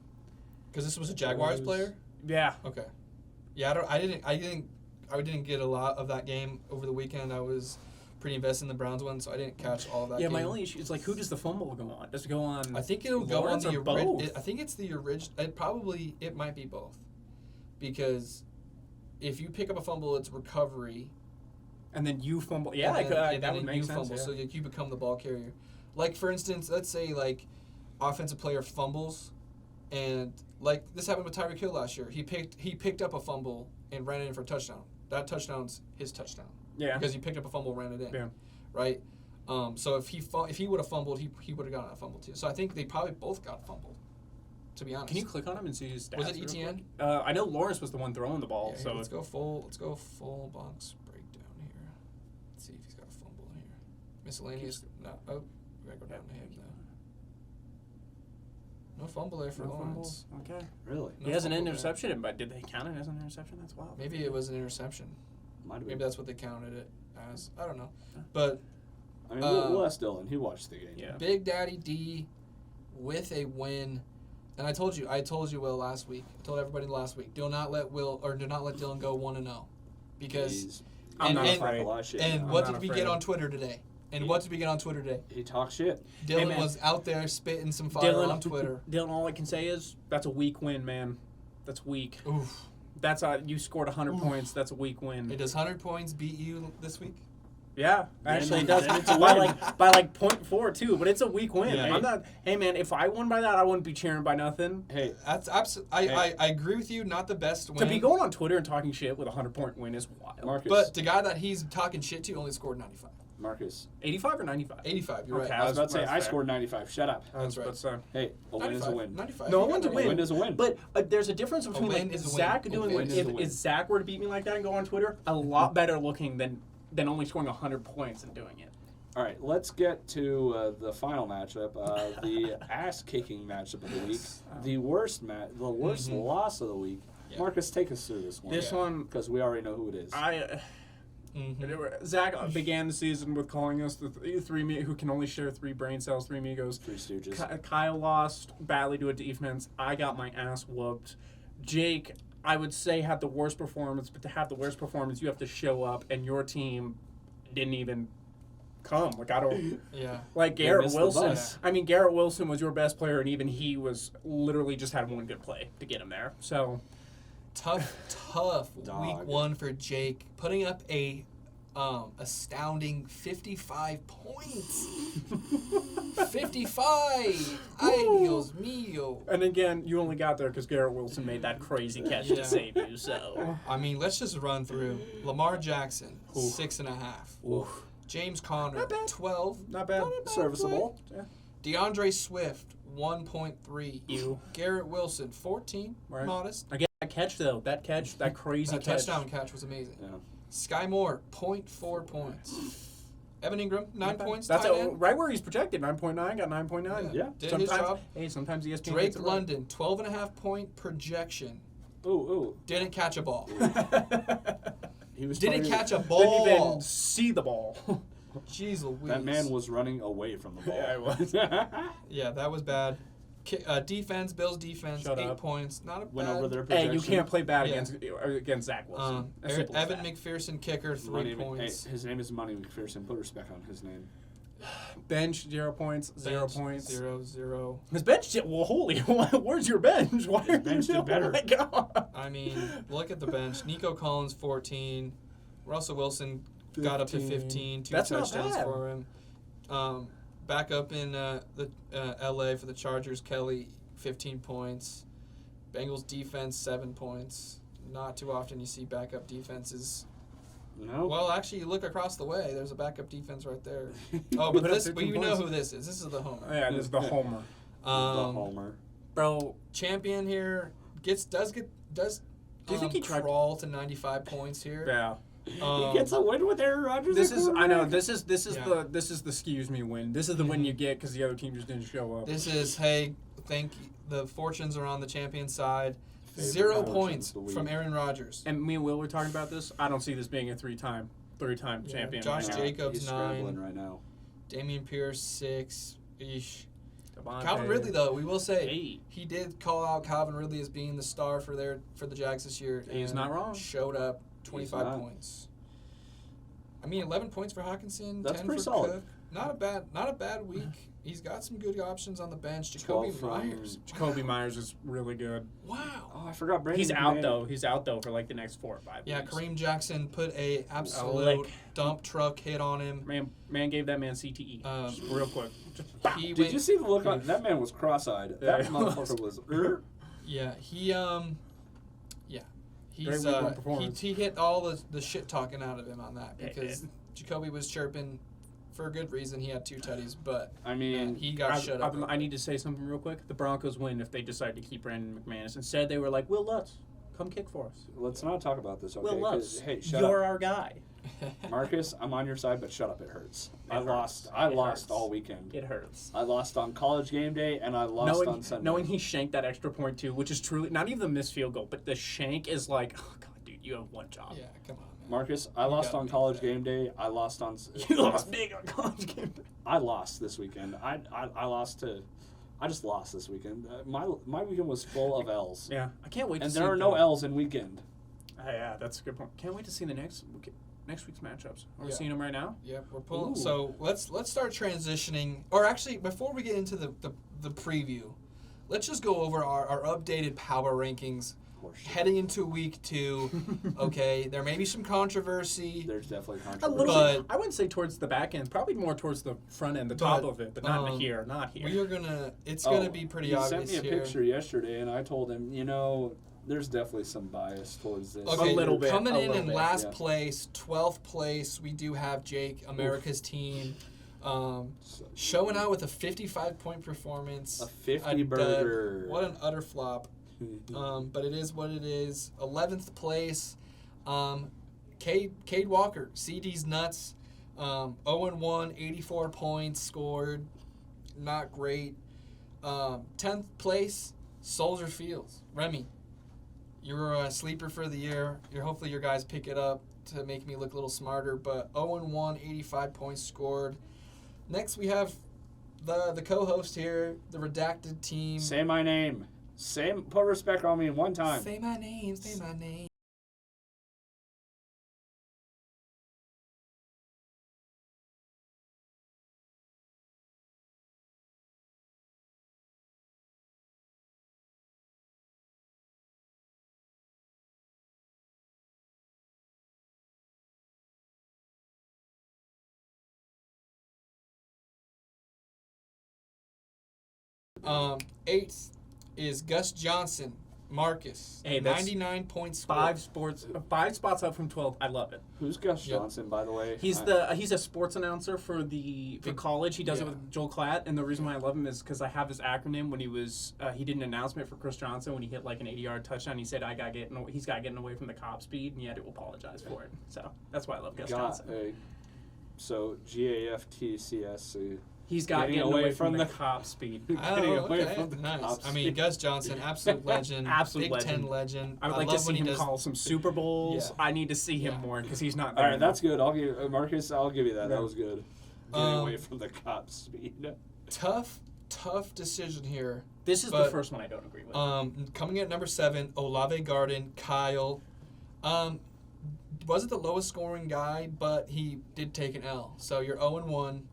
Because this was a Jaguars player. Yeah. Okay. Yeah, I didn't get a lot of that game over the weekend. I was pretty invested in the Browns one, so I didn't catch all of that. Yeah, game. my only issue is like, who does the fumble go on? Does it go on? I think it'll go on Lawrence the or both? I think it's the original. It might be both, because if you pick up a fumble, it's recovery. And then you fumble. Yeah, and then, that would you make sense. fumble, Yeah. so you become the ball carrier. Like for instance, let's say like offensive player fumbles, and like this happened with Tyreek Hill last year. He picked up a fumble and ran it in for a touchdown. That touchdown's his touchdown. Yeah. Because he picked up a fumble, ran it in. Yeah. Right. So if he would have fumbled, he would have gotten a fumble too. So I think they probably both got fumbled. To be honest. Can you click on him and see his stats? Was it real ETN? quick? I know Lawrence was the one throwing the ball. Yeah, so here, let's go full box breakdown here. Let's see if he's got a fumble here. Miscellaneous. No. Oh, we gotta go down to him though. No fumble there for no Lawrence. fumble. Okay. Really? No He has an fumble there. interception, but did they count it as an interception? That's wild. Maybe it was an interception. Might have been. Maybe that's what they counted it as. I don't know. But I mean, we'll ask Dylan. He watched the game. Yeah. Big Daddy D with a win. And I told you, Will, last week. I told everybody last week, do not let Dylan go 1-0, because I'm not and, afraid. A lot of shit and now. what not did we afraid. get on Twitter today? He talks shit. Dylan man. was out there spitting some fire on Twitter. Dylan, all I can say is that's a weak win, man. That's weak. Oof. That's you scored 100 points. That's a weak win. Hey, does 100 points beat you this week? Yeah, actually it does. Then it's a by win. by 0.4 too, but it's a weak win. Yeah. I'm not. Hey man, if I won by that, I wouldn't be cheering by nothing. Hey, That's I agree with you. Not the best win. To be going on Twitter and talking shit with a 100-point win is wild. Marcus. But the guy that he's talking shit to only scored 95. Marcus. 85 or 95? 85. You're Okay. right. I was about to say, That's I fair. scored 95. Shut up. That's right. But, Hey, a win is a 95. win. 95. no, You a win's a got win. Win is a win. But there's a difference between win like is a win. Zach A doing win is a if win. Zach were to beat me like that and go on Twitter, a lot better looking than only scoring 100 points and doing it. All right, let's get to the final matchup, the ass-kicking matchup of the week, the worst loss of the week. Yeah. Marcus, take us through this one. This one, because we already know who it is. Zach began the season with calling us the three who can only share 3 brain cells, 3 Migos. Three Stooges. Kyle lost badly to a defense. I got my ass whooped. Jake, I would say, had the worst performance, but to have the worst performance, you have to show up, and your team didn't even come. Like, I don't... Yeah. Like, They Garrett missed the Wilson. bus. I mean, Garrett Wilson was your best player, and even he was literally just had one good play to get him there. So... Tough Dog. week 1 for Jake, putting up a astounding 55 points. 55. Ay Dios mío. And again, you only got there because Garrett Wilson made that crazy catch Yeah. to save you, so... I mean, let's just run through. Lamar Jackson, 6.5. Oof. James Conner, Not bad. 12. Not bad. Serviceable. Yeah. DeAndre Swift, 1.3. You. Garrett Wilson, 14. Right. Modest. Again, that catch, though. That crazy That catch. touchdown catch was amazing. Yeah. Sky Moore, 0.4 points. Evan Ingram, 9 points. That's tight end. right where he's projected. 9.9, got 9.9. Yeah. Did his job. Hey, sometimes ESPN Drake gets it right. London, 12.5 point projection. Ooh. Didn't catch a ball. He was Didn't trying- catch a Didn't ball. even see the ball. Jeez Louise. That man was running away from the ball. Yeah, he was. Yeah, that was bad. Defense, Bills defense, Shut 8 up. points. Not a Went bad. over their Hey, projection. you can't play bad Yeah. against Zach Wilson. As simple as Evan that. McPherson, kicker, 3 Money, points. hey, his name is Money McPherson. Put respect on his name. Bench, 0 points, 0 Bench, points. 0. His bench did, well, holy, where's your bench? Why are bench you did better. Oh my God. I mean, look at the bench. Nico Collins, 14. Russell Wilson got up to 15. 2 That's not touchdowns bad. for him. Back up in the LA for the Chargers, Kelly, 15 points. Bengals defense, 7 points. Not too often you see backup defenses No. Well, actually, you look across the way. There's a backup defense right there. Oh, Put but up this, 13 you know points. who this is. This is the homer. Yeah, this is the homer. The homer. Bro, Champion here does. Do you think he tried- crawl to 95 points here? yeah. He gets a win with Aaron Rodgers. This at is I quarterback? know this is Yeah. the excuse me win. This is the win you get because the other team just didn't show up. This is the fortunes are on the champion side. Favorite 0 fortunes points of the week. from Aaron Rodgers. And me and Will were talking about this. I don't see this being a three-time champion. Josh right now. Jacobs, He's 9. scrambling right now. Damian Pierce 6. Eesh. Devontae, Calvin Ridley, though, we will say 8. he did call out Calvin Ridley as being the star for the Jags this year. He's and not wrong. Showed up, 25 not. points. I mean, 11 points for Hawkinson. That's 10 pretty for solid. Cook. Not a bad week. He's got some good options on the bench. Jacoby 12 from- Myers. Jacoby Myers is really good. Wow. Oh, I forgot Brandon. He's out McMahon. though. He's out though for like the next 4 or 5 Yeah, weeks. Kareem Jackson put a absolute lick. dump truck hit on him. Man gave that man CTE. Um, Just real quick. Just pow. He Did went, you see the look on that man? Was cross-eyed. Yeah, That he motherfucker was. Yeah, he's Great week one performance. he hit all the shit talking out of him on that Yeah, he because did. Jacoby was chirping for a good reason. He had 2 tutties, but I mean, he got shut up. I need to say something real quick. The Broncos win if they decide to keep Brandon McManus. Instead, they were like, Will Lutz, come kick for us. let's not talk about this. Okay? Will 'Cause, Lutz, hey, shut you're up, our guy. Marcus. I'm on your side, but shut up. It hurts. I It lost. hurts. I It lost hurts. all weekend. It hurts. I lost on College game day, and I lost on Sunday. Knowing he shanked that extra point too, which is truly not even the missed field goal, but the shank is like, oh god, dude, you have one job. yeah, come on, man. Marcus, I lost gotta on make College that. game day. I lost on. You lost big on college game. I lost this weekend. I lost to. I just lost this weekend. My weekend was full of L's. Yeah, I can't wait. And to there see are no the- L's in weekend. Yeah, that's a good point. Can't wait to see the next week's matchups. Are we Yeah. seeing them right now? Yep, we're pulling. Ooh. So let's start transitioning. Or actually, before we get into the preview, let's just go over our updated power rankings Horseshit. heading into week 2. Okay, there may be some controversy. There's definitely A controversy. little But- bit. I wouldn't say towards the back end. Probably more towards the front end, the top But, of it, but not um, here. Not here. We are gonna. It's gonna be pretty he obvious sent me a here. picture yesterday, and I told him, there's definitely some bias towards this. Okay, A little bit, coming a in little bit, last yeah. place, 12th place, we do have Jake, America's team, showing out with a 55-point performance. A 50 dud. burger. What an utter flop. But it is what it is. 11th place, Cade Walker, CD's nuts. 0-1, 84 points scored. Not great. 10th place, Soldier Fields. Remy, you're a sleeper for the year. Hopefully your guys pick it up to make me look a little smarter. But 0-1, 85 points scored. Next we have the co-host here, the redacted team. Say my name. Put respect on me one time. Say my name, say my name. Eighth is Gus Johnson, Marcus. Hey, that's 99 points. 5 spots up from 12th. I love it. Who's Gus Yep. Johnson, by the way? He's a sports announcer for college. He does it Yeah. with Joel Klatt, and the reason why I love him is because I have his acronym. When he did an announcement for Chris Johnson when he hit like an 80-yard touchdown. He said he's got getting away from the cop speed, and he had to apologize for it. So that's why I love Gus Johnson. So GAFTCS. He's got getting away from the cop speed. Getting Oh, away okay. from the Nice. cops. I mean, Gus Johnson, absolute legend. Absolute Big legend. 10 legend. I would like to love see when he him does- call some Super Bowls. Yeah. I need to see him Yeah. more because he's not All there. right, that's good. I'll give Marcus. I'll give you that. Yeah. That was good. Getting Um, away from the cops' speed. Tough decision here. This is the but, first one I don't agree with. Coming in at number 7, Olave Garden, Kyle. Wasn't the lowest scoring guy, but he did take an L. So you're 0-1.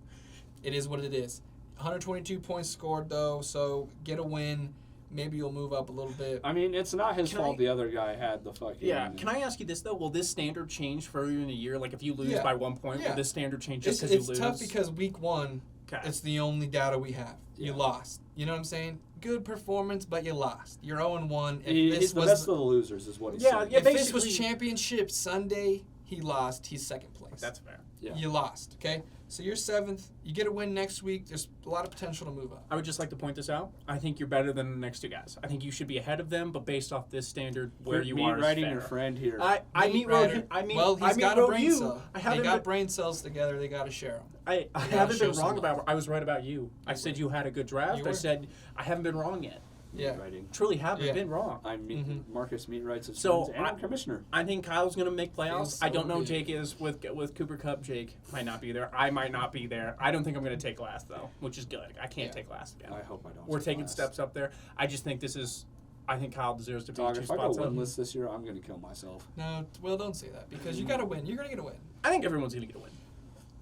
It is what it is. 122 points scored, though, so get a win. Maybe you'll move up a little bit. I mean, it's not his Can fault I- the other guy had the fucking... Yeah, can I ask you this though? Will this standard change further in the year? Like if you lose Yeah. by 1 point, Yeah. will this standard change just It's because you lose? tough because week 1, Okay. it's the only data we have. You Yeah. lost. You know what I'm saying? Good performance, but you lost. You're 0-1. If He's this the was best of the losers, is what he's Yeah, saying. yeah, if this was basically- championship Sunday, he lost. He's second place. That's fair. Yeah. You lost, okay? So you're 7th. You get a win next week. There's a lot of potential to move up. I would just like to point this out. I think you're better than the next two guys. I think you should be ahead of them, but based off this standard, where you are is writing fair. your friend here. I Meat meet Rider. road. I mean, well, I he's meet got a road brain you. cell. I They haven't got been- brain cells together. They got to share them. I gotta haven't show been some wrong love. about. I was right about you. I said you had a good draft. You I were. said I haven't been wrong yet. Yeah. Writing. Truly haven't Yeah. been wrong. I'm Marcus Meat Wrights of So, Friends, and I'm I- commissioner. I think Kyle's gonna make playoffs. Feels I don't so know good. Jake is with Cooper Cup. Jake might not be there. I might not be there. I don't think I'm gonna take last though, which is good. I can't Yeah. take last again. I hope I don't. We're take taking last. steps up there. I just think this is. I think Kyle deserves to be Dog, 2 if I go spots up. winless this year, I'm gonna kill myself. No, well, don't say that because you got to win. You're going to get a win. I think everyone's gonna get a win.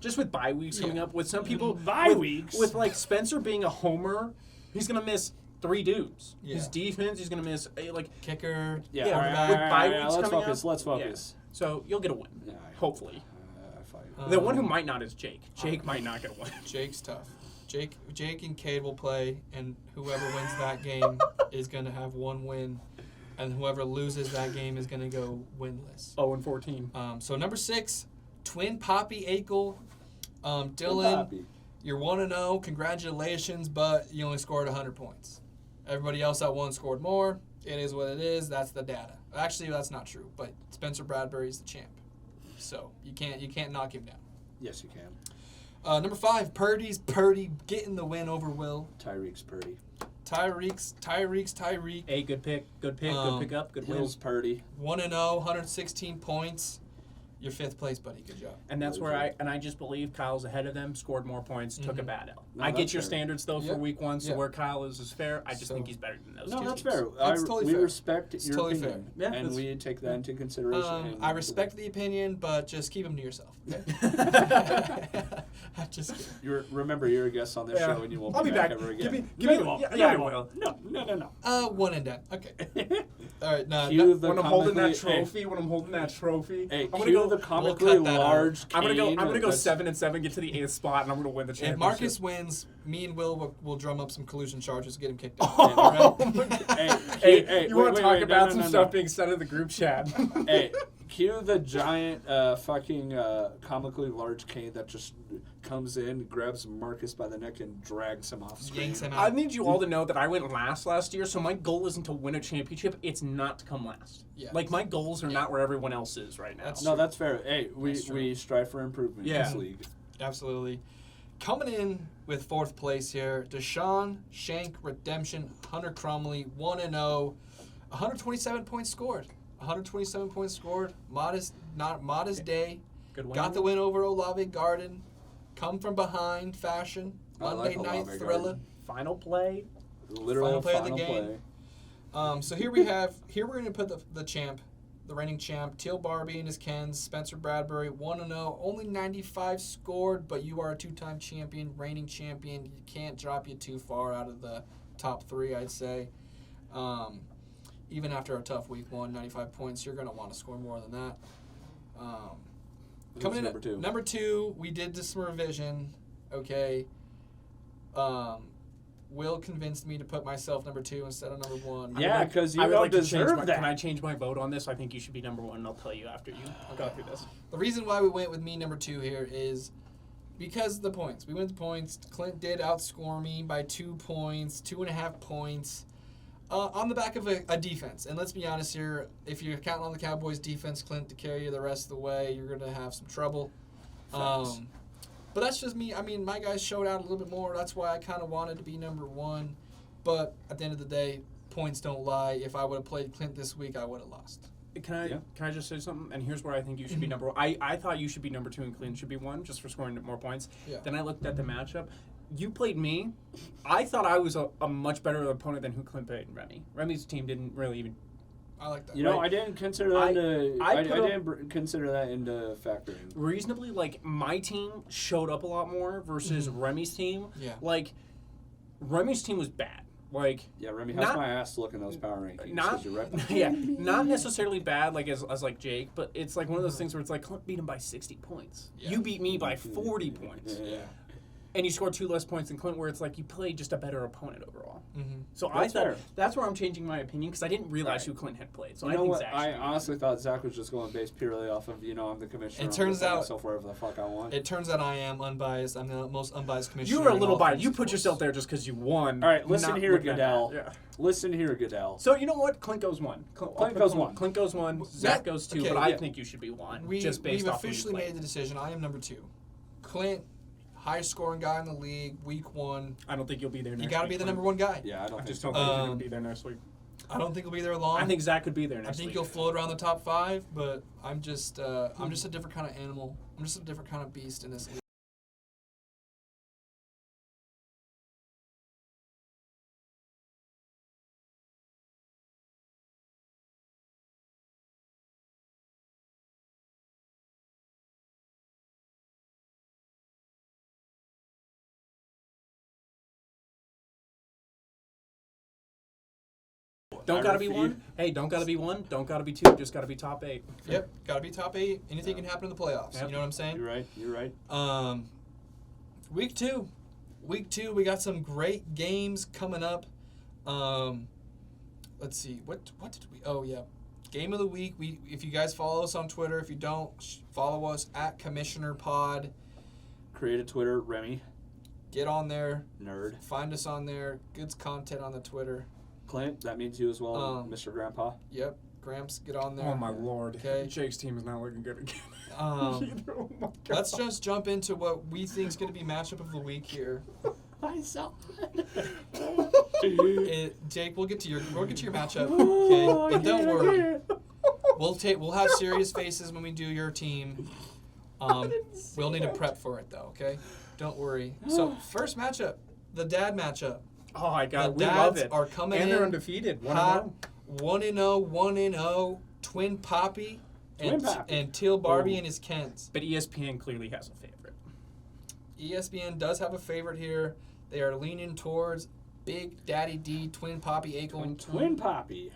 Just with bye weeks coming Yeah. up, with some people Bye with, weeks? with like Spencer being a homer, he's gonna miss 3 dudes. Yeah. His defense, he's gonna miss like Kicker. Yeah, Yeah, all with right, bye all right, weeks let's coming focus. up. Let's focus. so you'll get a win. Yeah, I hope. Hopefully. I fight. The one who might not is Jake. Jake might not get a win. Jake's tough. Jake and Cade will play, and whoever wins that game is going to have 1 win, and whoever loses that game is going to go winless. 0-14. So number 6, Twin Poppy Akel. Dylan, Poppy. you're 1-0. Congratulations, but you only scored 100 points. Everybody else that won scored more. It is what it is. That's the data. Actually, that's not true. But Spencer Bradbury's the champ, so you can't knock him down. Yes, you can. Number 5, Purdy getting the win over Will. Tyreek's Purdy. Tyreek. Hey, good pick. Good pickup. Good Hills win. Purdy. 1-0, 116 points. You're 5th place, buddy. Good job. And that's where I just believe Kyle's ahead of them, scored more points, took a bad L. No, I get that's your fair. standards, though, Yep. for week 1, so Yep. where Kyle is fair. I just So- think he's better than those No, two that's teams. fair. It's totally we fair. respect It's your totally opinion, fair. Yeah, and that's- we take that into consideration. and- I respect the opinion, but just keep them to yourself. Okay? Just kidding. Remember, you're a guest on this Yeah. show, and you won't I'll be be back back. ever Give again. me- give No, me- you won't. yeah, No, yeah, you I won't. No. 1 and done. Okay. All right. No, Cue the When I'm holding that comically- trophy, Hey, I'm gonna cue go. the cut comically that out. large. I'm gonna cane go that's- 7-7, get to the 8th spot, and I'm gonna win the If championship. Marcus wins, me and will drum up some collusion charges, get him kicked out. Oh, Right? Hey, you want to talk about some stuff being said in the group chat? Hey, cue the giant fucking comically large cane that just comes in, grabs Marcus by the neck, and drags him off screen. Yanks him I out. need you all to know that I went last year, so my goal isn't to win a championship. It's not to come last. Yeah. Like, my goals are not where everyone else is right now. That's No, that's fair. Hey, That's true. we strive for improvement in Yeah. this league. Absolutely. Coming in with 4th place here, Deshaun Shank Redemption, Hunter Crumley, 1-0, 127 points scored. 127 points scored. Modest day. Good win. Got the win over Olave Garden. Come from behind fashion. I Monday like night Olave thriller. Garden. Final play. Literal Final play of the final game. play. So here we're gonna put the champ, the reigning champ, Teal Barbie and his Kens, Spencer Bradbury, 1-0, only 95 scored, but you are a 2-time champion, reigning champion. You can't drop you too far out of the top 3, I'd say. Even after a tough week 1, 95 points, you're gonna want to score more than that. Who's Coming in number 2? Number 2, we did some revision. Okay. Will convinced me to put myself number 2 instead of number 1. Yeah, because you I would don't like to change deserve my, that. Can I change my vote on this? I think you should be number 1, and I'll tell you after you go through this. The reason why we went with me number 2 here is because of the points. We went to points. Clint did outscore me by 2 points, 2.5 points, on the back of a defense. And let's be honest here, if you're counting on the Cowboys defense, Clint, to carry you the rest of the way, you're going to have some trouble. Facts. But that's just me. I mean, my guys showed out a little bit more. That's why I kind of wanted to be number 1. But at the end of the day, points don't lie. If I would have played Clint this week, I would have lost. Can I just say something? And here's where I think you should be number 1. I thought you should be number 2 and Clint should be 1 just for scoring more points. Yeah. Then I looked at the matchup. You played me. I thought I was a much better opponent than who Clint played and Remy. Remy's team didn't really even. I like that. You know, Right. I didn't consider that into. I I put up- didn't consider that into factoring. Reasonably, like, my team showed up a lot more versus Remy's team. Yeah. Like, Remy's team was bad. Like, Yeah, Remy, how's Not- my ass look in those power rankings? not 'Cause you're repping. yeah, not necessarily bad like as like Jake, but it's like one of those things where it's like Clint beat him by 60 points. Yeah. You beat me by 40 points. Yeah. and you scored 2 less points than Clint, where it's like you played just a better opponent overall. Mm-hmm. So That's fair. that's where I'm changing my opinion because I didn't realize Right. who Clint had played. So You I know think what? Zach I should be- honestly thought Zach was just going based purely off of, I'm the commissioner. It I'm turns gonna put out- myself wherever the fuck I want. It turns out I am unbiased. I'm the most unbiased commissioner. You were a in little all biased. things You put sports. yourself there just because you won. All right, listen not here, looking at Goodell. that. Yeah. Listen here, Goodell. So you know what? Clint goes 1. Clint goes 1. Clint goes 1. Zach goes 2. okay, but I yeah. think you should be 1. We've just based off who you officially played. made the decision. I am number 2. Clint, highest scoring guy in the league, week 1. I don't think you'll be there next You got to week, be the Clint. number 1 guy. Yeah, I don't I think just so. don't think you're going Um, to be there next week. I don't think he'll be there long. I think Zach could be there I next think week. you'll float around the top 5, but I'm just a different kind of animal. I'm just a different kind of beast in this league. Don't I gotta be refuse- 1. Hey, don't gotta be 1. Don't gotta be 2. Just gotta be top 8. Yep, got to be top 8. Anything can happen in the playoffs. Yep. You know what I'm saying? You're right. You're right. Week 2. Week 2, we got some great games coming up. Let's see. What did we? Oh yeah, game of the week. If you guys follow us on Twitter, if you don't, follow us at Commissioner Pod. Create a Twitter, Remy, Get on there. nerd. Find us on there. Good content on the Twitter. Clint, that means you as well, Mr. Grandpa. Yep. Gramps, get on there. Oh my lord. Okay. Jake's team is not looking good again. Um, Oh my God. Let's just jump into what we think is going to be matchup of the week here. I saw Jake, we'll get to your matchup. Oh, Okay, and don't worry. We'll have serious faces when we do your team. We'll need to prep for it though. Okay, don't worry. So first matchup, the dad matchup. Oh my God, The we love dads it. are coming and in they're undefeated. 1-0, 1-0. 1-0, twin Poppy, Twin Poppy. and Teal Barbie Oh. and his Kents. But ESPN clearly has a favorite. ESPN does have a favorite here. They are leaning towards Big Daddy D, Twin Poppy Akel. Twin Poppy.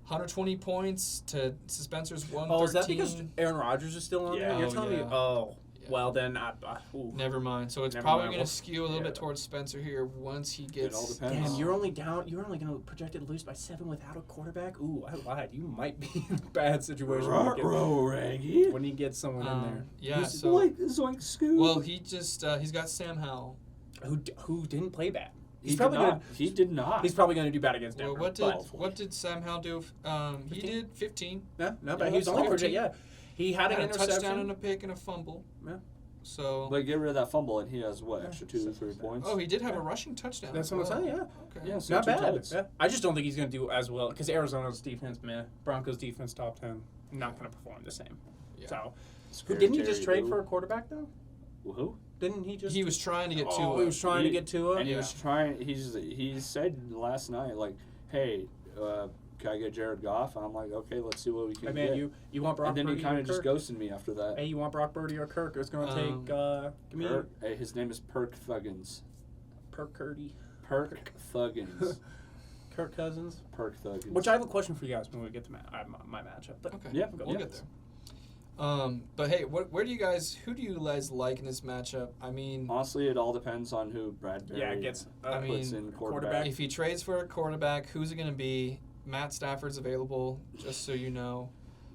120 points to Spencer's 113. Oh, is that because Aaron Rodgers is still on Yeah. there? You're Oh, telling me? yeah. Oh, Yeah. well then, ooh. Never mind. So it's Never probably mind. going We'll- to skew a little yeah. bit towards Spencer here once he gets. all depends. Damn, you're only going to project it to lose by 7 without a quarterback? Ooh, I lied. You might be in a bad situation Raggy. when you get someone in there. Yeah. He's So like Zoink Scoop. well, he's got Sam Howell. Who didn't play bad. he did not. He did not. He's probably gonna do bad against Well, Denver. what did Sam Howell do? He 15? did 15. Yeah, no, Yeah, but he was that's only all. project. Yeah, he had an Had a touchdown interception. and a pick and a fumble. Yeah. So. But get rid of that fumble, and he has what, Yeah, extra 2-3 points? Oh, he did have a rushing touchdown. That's as what I'm well. saying. Yeah. Okay. Yeah, so Not two bad. totes. Yeah. I just don't think he's going to do as well because Arizona's defense, meh. Broncos defense, top 10, not going to perform the same. Yeah. So, Scary didn't he just Terry trade Lou. for a quarterback though? Who? Didn't he just? He was trying to get Oh, to. he was trying to He- get to it. And he Yeah. was trying. He said last night, like, "Hey, can I get Jared Goff?" And I'm like, "Okay, let's see what we can Hey get." man, you want Brock and then Purdy he kind or of just Kirk? ghosted me after that. Hey, you want Brock Purdy or Kirk? It's going to take. Give me Hey, his name is Perk Thuggins. Perk Purdy, Perk Thuggins. Kirk Cousins. Perk Thuggins. Which I have a question for you guys when we get to my matchup. But Okay. Yeah, We'll get there. But hey, who do you guys like in this matchup? I mean, Honestly, it all depends on who Bradbury yeah, it gets. I mean, puts in quarterback. if he trades for a quarterback, who's it going to be? Matt Stafford's available, just so you know.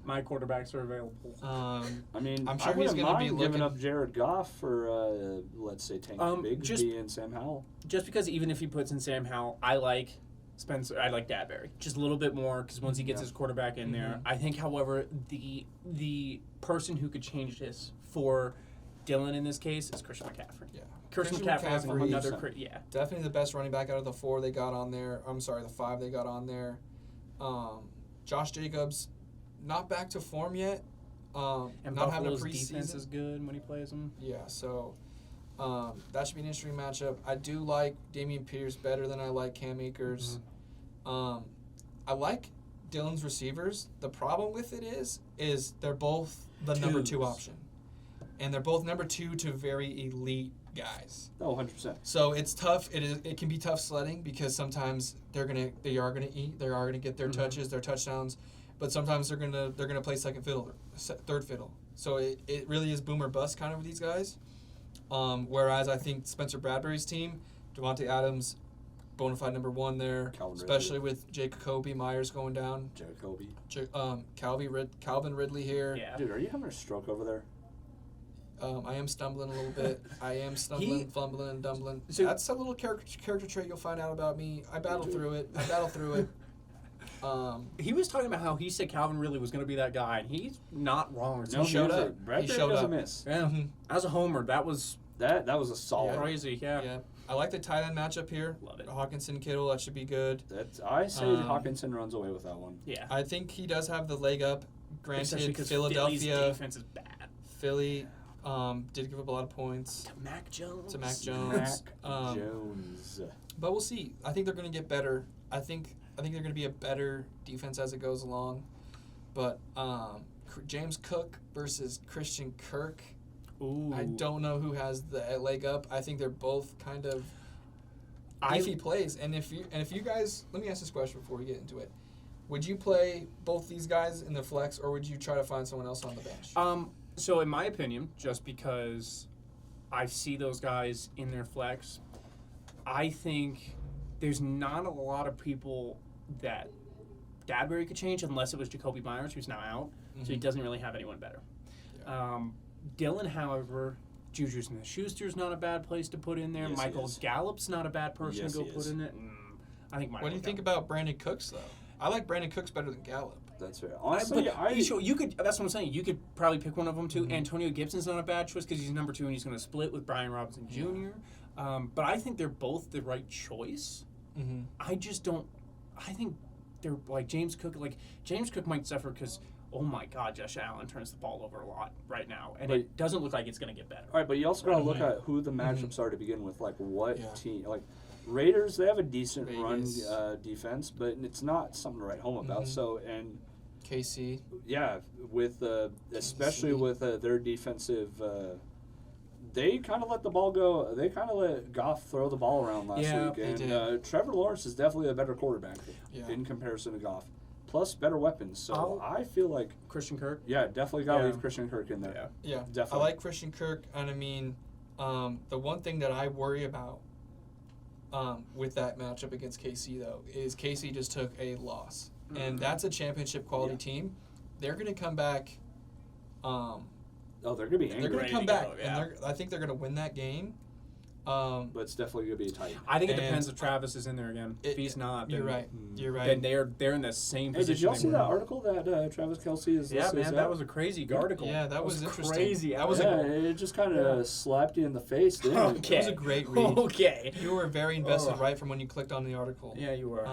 My quarterbacks are available. I mean, I'm sure I wouldn't he's gonna be mind giving looking- up Jared Goff for, let's say, Tank Bigsby and Sam Howell. Just because even if he puts in Sam Howell, I like Spencer. I like Dadbury just a little bit more because once he gets Yeah. his quarterback in there, Mhm. I think. However, the person who could change this for Dylan in this case is Christian McCaffrey. Yeah. Christian Christian McCaffrey has McCaffrey, another. 100%. Yeah. Definitely the best running back out of the 4 they got on there. I'm sorry, the 5 they got on there. Josh Jacobs, not back to form yet. And not having a Buffalo's defense preseason. is good when he plays them. Yeah, so that should be an interesting matchup. I do like Damian Pierce better than I like Cam Akers. I like Dylan's receivers. The problem with it is they're both the number 2 Twos. option. And they're both number 2 to very elite guys. Oh, 100%. So it's tough. It can be tough sledding because sometimes they are gonna eat. They are gonna get their touches, their touchdowns, but sometimes they're gonna play second fiddle, third fiddle. So it really is boom or bust kind of with these guys. Whereas I think Spencer Bradbury's team, Devontae Adams, bona fide number one there, Calvin especially with Jacoby Myers going down. Jacoby. Calvin Ridley here. Yeah. Dude, are you having a stroke over there? I am stumbling a little bit. I am stumbling, fumbling, and dumbling. So- That's a little character trait you'll find out about me. I battle through it. He was talking about how he said Calvin Ridley was going to be that guy, and he's not wrong. No, he showed was up. a- Bradbury He showed doesn't up. miss. Yeah. Mhm. As a homer, that was That was a solid. crazy. Yeah. Yeah. I like the tight end matchup here. Love it. Hawkinson Kittle, that should be good. I say Um, Hawkinson runs away with that one. Yeah. I think he does have the leg up. Especially Granted, because Philadelphia, Philly's defense is bad. Philly did give up a lot of points To Mac Jones. to Mac Jones. Mac Jones. But we'll see. I think they're going to get better. I think they're going to be a better defense as it goes along. But James Cook versus Christian Kirk. Ooh. I don't know who has the leg up. I think they're both kind of I- iffy plays. And if you guys, let me ask this question before we get into it. Would you play both these guys in the flex, or would you try to find someone else on the bench? So in my opinion, just because I see those guys in their flex, I think there's not a lot of people that Bradbury could change unless it was Jacoby Myers, who's now out. So he Mhm. doesn't really have anyone better. Dylan, however, Juju Smith-Schuster's not a bad place to put in there. Yes, he Michael is. Gallup's not a bad person Yes, to go he put is. in it. I think Michael What do you think Gallup. about Brandon Cooks, though? I like Brandon Cooks better than Gallup. That's right. But Honestly, you could. That's what I'm saying. You could probably pick one of them too. Mhm. Antonio Gibson's not a bad choice because he's number 2 and he's going to split with Brian Robinson Jr. But I think they're both the right choice. Mm-hmm. I just don't. I think they're like James Cook. Like James Cook might suffer because oh my God, Josh Allen turns the ball over a lot right now, and But- it doesn't look like it's going to get better. all right, but you also got to Right. look at who the Mhm. matchups are to begin with. Like what Yeah. team? Like Raiders, they have a decent Vegas. run defense, but it's not something to write home about. Mhm. So and KC. yeah, with especially with their defensive. They kind of let the ball go. They kind of let Goff throw the ball around last Yeah, week, they and did. Trevor Lawrence is definitely a better quarterback Yeah. in comparison to Goff. Plus, better weapons. So I feel like, Christian Kirk. yeah, definitely got to Yeah. leave Christian Kirk in there. Yeah. Yeah, Definitely. I like Christian Kirk, and I mean, the one thing that I worry about with that matchup against KC though is KC just took a loss, and that's a championship quality Yeah. team. They're going to come back. Oh, they're gonna be They're angry, going Ready to come to back, go, yeah. and I think they're going to win that game. but it's definitely gonna be tight. I think it And- depends if Travis is in there again. If he's not, You're then, right. You're right. Then they're in the same Hey, position. did y'all they see were that in. article that Travis Kelce is? Yeah, listed as man, that was a crazy article. Yeah, that was interesting. crazy. That was yeah, it just kind of slapped you in the face, didn't it? Okay. It was a great read. Okay. You were very invested Ugh. right from when you clicked on the article. Yeah, you were.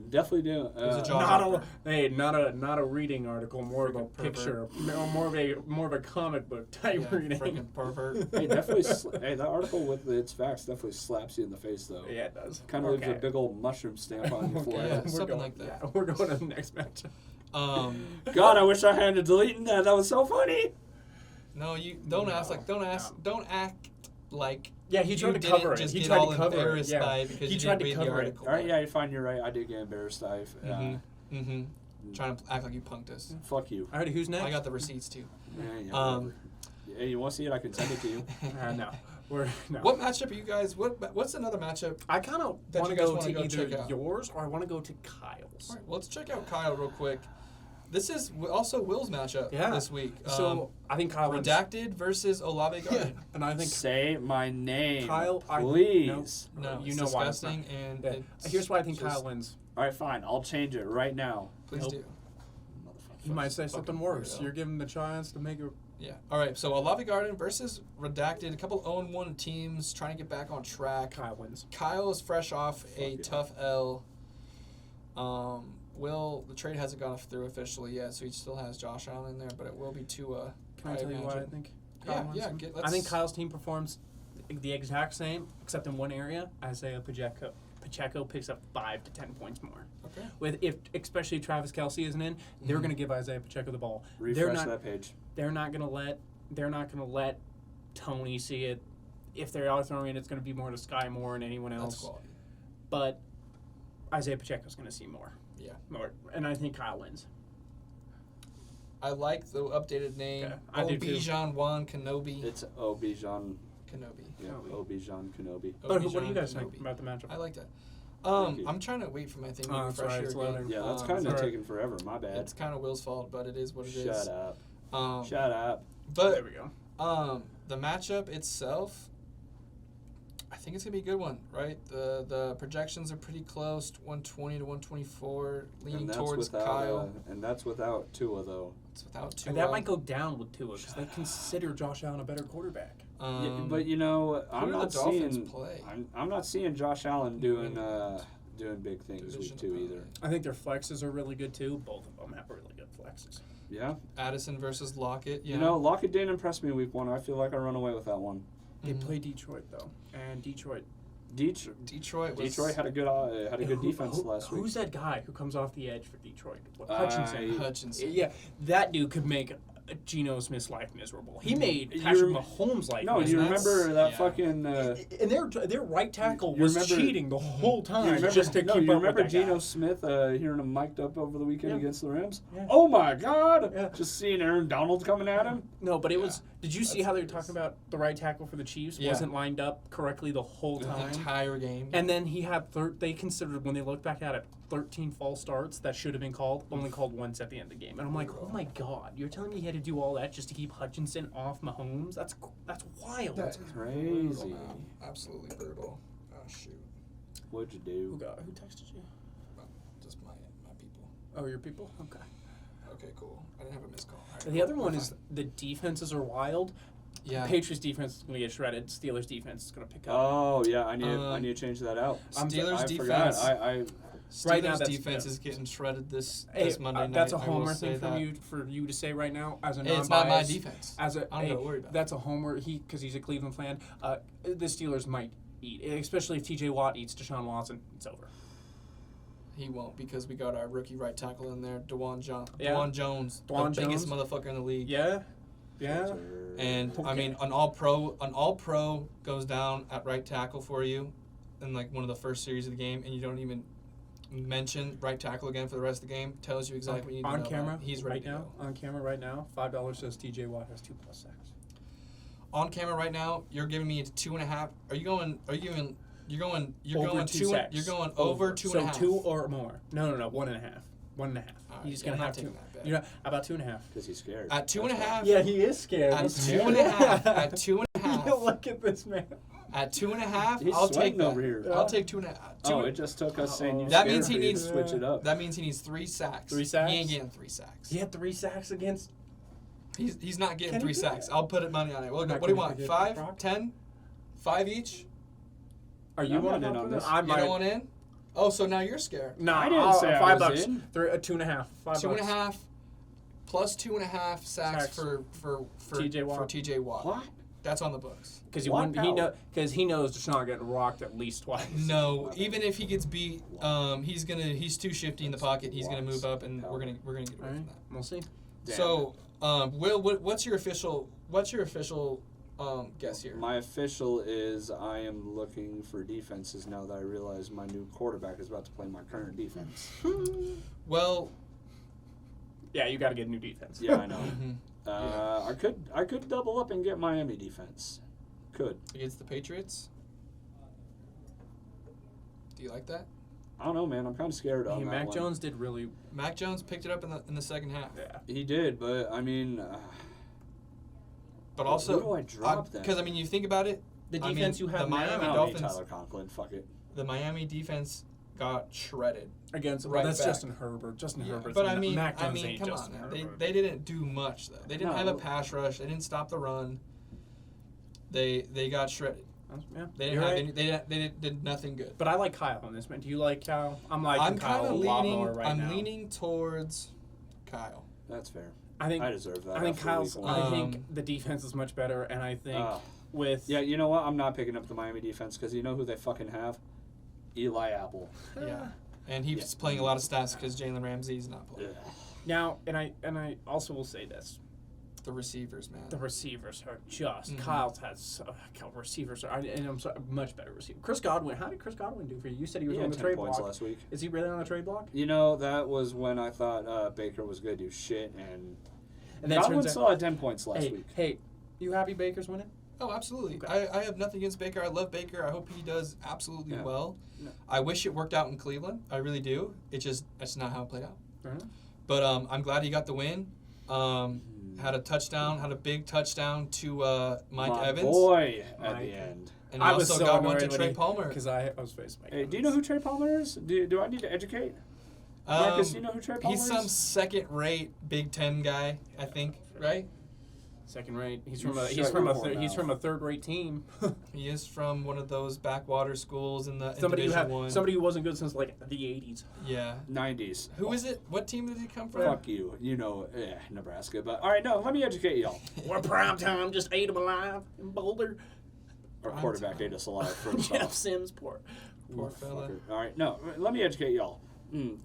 Definitely do. was a jaw not dropper. not a reading article, more of a Freaking pervert. picture, more of a comic book type Yeah, reading. freaking pervert. Hey, definitely. Hey, that article with its facts definitely slaps you in the face, though. Yeah, it does. Kind of leaves a big old mushroom stamp on your Okay. forehead. Yeah, We're something going- like that. Yeah, we're going to the next match. God, I wish I hadn't deleted that. That was so funny. No, you don't ask No, like don't act like Yeah, he tried you to cover didn't it. just He get tried all to cover it. embarrassed Yeah. by it because He you tried didn't to read the cover it. article. All right, yeah, you're fine. You're right. I did get embarrassed. Trying to act like you punked us. Fuck you. All right, who's next? I got the receipts too. Yeah, yeah, Um, whatever. Hey, you want to see it? I can send it to you. No, we're no. What matchup are you guys? What's another matchup? I kind of that want you to guys go wanna to go either check out? yours or I want to go to Kyle's. All right, well, let's check out Kyle real quick. This is also Will's matchup Yeah. this week. So I think Kyle wins. Redacted versus Olave Garden. And I think Say my name, Kyle, please. No, you it's know why it's not. disgusting, and Yeah. it's Here's why I think just- Kyle wins. All right, fine. I'll change it right now. Please Nope. do. He might say something worse. weirdo. You're giving him the chance to make it. Yeah. All right. So Olave Garden versus Redacted. A couple 0-1 teams trying to get back on track. Kyle wins. Kyle is fresh off a yeah. tough L. The trade hasn't gone through officially yet, so he still has Josh Allen in there, but it will be Tua. Can I tell you why I think Kyle Yeah, wins? yeah. I think Kyle's team performs the exact same, except in one area. Isaiah Pacheco picks up 5 to 10 points more. Okay. With especially Travis Kelce isn't in, they're Mhm. going to give Isaiah Pacheco the ball. Refresh that page. They're not going to let Tony see it. If they are throwing it, it's going to be more to Sky Moore and anyone That's else. quality. But Isaiah Pacheco's going to see more. Yeah. More, and I think Kyle wins. I like the updated name. Okay, I do too. Obijan Juan Kenobi. It's Obijan. Kenobi. Yeah, Kenobi. Obi-Wan Kenobi. But what do Obi-Wan you guys think Kenobi. about the matchup? I like that. Thank you. I'm trying to wait for my thing to Oh, that's refresh right, here it's again. loading. Yeah, that's Um, kind of sorry. taking forever. My bad. It's kind of Will's fault, but it is what it is. Shut up. Um, Shut up. There But we go. the matchup itself, I think it's gonna be a good one, right? The projections are pretty close, 120 to 124, leaning And that's towards without, Kyle. and that's without Tua, though. It's without Tua. And that might go down with Tua because they consider Josh Allen a better quarterback. Yeah, but you know, I'm who do not the Dolphins seeing. play? I'm not seeing Josh Allen doing big things Division week 2 either. opponent. I think their flexes are really good too. Both of them have really good flexes. Yeah. Addison versus Lockett. You know, Lockett didn't impress me week 1. I feel like I run away with that one. They Mhm. play Detroit though, and Detroit. Detroit Detroit had a good defense last week. Who's that guy who comes off the edge for Detroit? I- Hutchinson. Hutchinson. Yeah, that dude could make Geno Smith's life miserable. He made You Patrick rem- Mahomes' life No, And you miserable. remember that yeah. fucking. And their right tackle You was remember- cheating the whole You time remember, just to no, keep you up remember with that guy. Geno Smith hearing him mic'd up over the weekend Yeah. against the Rams? Yeah. Oh my God! Yeah. Just seeing Aaron Donald coming at him. No, but it Yeah. was. Did you see That's how they were hilarious. talking about the right tackle for the Chiefs Yeah. wasn't lined up correctly the whole The time? entire game. And then he had they considered when they looked back at it 13 false starts that should have been called, only called once at the end of the game. And I'm like, oh my God, you're telling me he had to do all that just to keep Hutchinson off Mahomes? That's wild. That's Brutal, crazy. man. Absolutely brutal. Oh shoot. What'd you Who do? texted you? Just my people. Oh, your people? Okay. Okay, cool. I didn't have a missed call. All right, And the other cool. one We're is fine. the defenses are wild. Yeah. Patriots defense is going to get shredded. Steelers defense is going to pick up. Oh yeah, I need to change that out. Steelers I defense. forgot. I Steelers Right now, that's- defense yeah. is getting shredded this Hey, Monday night. that's a I will homer say thing that. for you to say right now as a Hey, non-biased. it's not my defense. As a, I don't hey, gotta worry about that's a homer. Because he's a Cleveland fan. The Steelers might eat, especially if T.J. Watt eats Deshaun Watson. It's over. He won't because we got our rookie right tackle in there, Dwan Jones. Yeah. Dwan Jones, Dwan the biggest Jones. motherfucker in the league. Yeah, yeah. And I Okay. mean, an all pro goes down at right tackle for you in like one of the first series of the game, and you don't even mention right tackle again for the rest of the game. Tells you exactly what you need to On know. camera, He's ready right to now. go. On camera right now. $5 says T.J. Watt has 2+ sacks. On camera right now, you're giving me 2.5. Are you going? Are you giving? You're going. You're Over going 2 two. sacks. You're going over 2.5. So 2 or more. No, 1.5. 1.5. All right, He's yeah, gonna I'm not have taking 2. that bet. You know, about 2.5. Because he's scared. At 2.5. Yeah, he is scared. At He's 2.5. At 2.5. Look at this man. At 2.5. He's I'll take sweating that. over here. I'll take 2.5. Oh, it just took us saying you. That scared means he for you to needs- switch it up. That means he needs 3 sacks. 3 sacks? He ain't getting 3 sacks. He had 3 sacks against. He's not getting Can he 3 do sacks. that? I'll put it money on it. What, Not what do you gonna want? forget 5? Brock? 10? 5 each? Are you I'm one not in on this. I You might. don't want in? Oh, so now you're scared. No, I didn't say I was $5. in. 2.5. $5. 2.5 plus 2.5 sacks Sacks. for T.J. Watt. For TJ Watt. What? That's on the books. Because he Watt power. knows Deshaun getting rocked at least twice. No, even if he gets beat, he's too shifty in the pocket. He's gonna move up, and we're gonna get away All from right, that. we'll see. Damn So, Will, what's your official guess here? My official is I am looking for defenses now that I realize my new quarterback is about to play my current defense. Well, Yeah, you got to get a new defense. Yeah, I know. mhm. I could double up and get Miami defense. Could. Against the Patriots. Do you like that? I don't know, man. I'm kind of scared on Hey, that Mac one. Jones did really. Mac Jones picked it up in the second half. Yeah. He did, but I mean, But also, who do I drop then? because I mean, you think about it. The I mean, defense you have the Miami I now don't need Dolphins. Tyler Conklin. Fuck it. The Miami defense got shredded. against. Right that's back. Justin Herbert. Justin Herbert's But not- Mac Jones I mean, ain't come Justin on, man. Herbert. They didn't do much though. They didn't have a No. pass rush. They didn't stop the run. They got shredded. Yeah, They you're didn't have right. any. They did nothing good. But I like Kyle on this man. Do you like Kyle? I'm liking I'm Kyle kind a of lot leaning. more right I'm now. leaning towards Kyle. That's fair. I think. I deserve that. I think after Kyle's. week I one. think the defense is much better, and I think with. Yeah, you know what? I'm not picking up the Miami defense because you know who they fucking have? Eli Apple. Yeah, and he's Yeah. playing a lot of stats because Jalen Ramsey's not playing. Ugh. Now, and I also will say this: The receivers, man. the receivers are just. Mhm. Kyle's has receivers are, and I'm sorry, much better receiver. Chris Godwin. How did Chris Godwin do for you? You said he was He on had the 10 trade points block. last week. Is he really on the trade block? You know, that was when I thought Baker was going to do shit, and And then Godwin turns still had 10 points last hey, week. hey, you happy Baker's winning? Oh, absolutely. Okay. I have nothing against Baker. I love Baker. I hope he does absolutely Yeah. well. No. I wish it worked out in Cleveland. I really do. That's not how it played out. Uh-huh. But I'm glad he got the win. Had a big touchdown to Mike My Evans. boy at Mike. the end. And he I was also so got one to annoyed Trey Palmer. because I was facing Mike Hey, do you know who Trey Palmer is? Do I need to educate? Marcus, you know who Trey Palmer He's is? some second-rate Big Ten guy, I think, right? second rate? He's You from a shut he's from your a whore he's mouth. from a third-rate team. He is from one of those backwater schools in the in somebody who Division had One. somebody who wasn't good since like the 80s. Yeah. 90s. Who is it? What team did he come from? Fuck you. You know, Nebraska. But all right, no, let me educate y'all. We're prime time, just ate him alive in Boulder. Our Prime quarterback time. ate us alive first Jeff off. Sims, poor. Poor fella. Fucker. All right, no, let me educate y'all.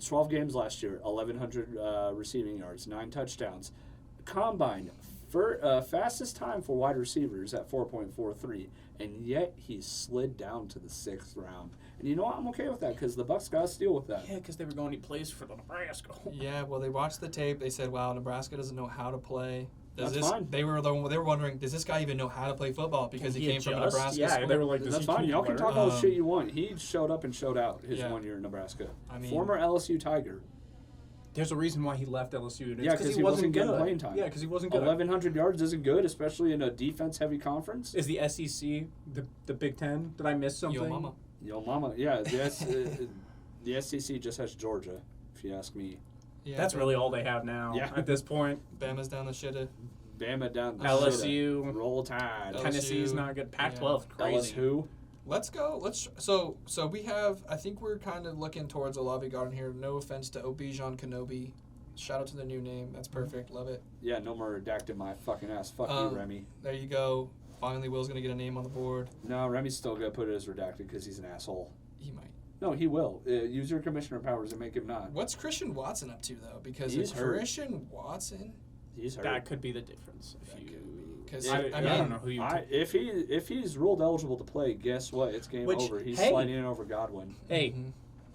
12 games last year, 1,100 receiving yards, 9 touchdowns. Combine, fastest time for wide receivers at 4.43, and yet he slid down to the 6th round. And you know what? I'm okay with that because the Bucks got to deal with that. Yeah, because they were going to place for the Nebraska. Yeah, well, they watched the tape. They said, "Wow, Nebraska doesn't know how to play." That's this, fine. They were wondering, does this guy even know how to play football because he came from a Nebraska Yeah, school? they were like, does That's he fine. keep Y'all can player? talk all the shit you want. He showed up and showed out his Yeah. 1 year in Nebraska. I mean- Former LSU Tiger. There's a reason why he left LSU. And Yeah, it's 'cause he wasn't getting good. playing time. Yeah, because he wasn't good. 1,100 yards isn't good, especially in a defense-heavy conference. Is the SEC the Big Ten? Did I miss something? Yo, mama. Yo, mama. Yeah, the SEC just has Georgia, if you ask me. Yeah, That's really all they have now Yeah. at this point. Bama's down the shitter. Bama down the LSU. shitter. Roll Tide. LSU. Tennessee's not good. Pac-12 crazy. LSU. Let's go. So we have. I think we're kind of looking towards Olave Garden here. No offense to Obijan Kenobi. Shout out to the new name. That's perfect. Love it. Yeah, no more redacting my fucking ass. Fuck Um, you, Remy. There you go. Finally, Will's gonna get a name on the board. No, Remy's still gonna put it as redacted because he's an asshole. He might. No, he will. Use your commissioner powers and make him not. What's Christian Watson up to though? Because He's if hurt. Christian Watson, He's hurt. That could be the difference. If That you, could be. 'Cause, Yeah, I I mean, don't know who you. if he's ruled eligible to play, guess what? It's game Which, over. He's hey. sliding in over Godwin. Hey,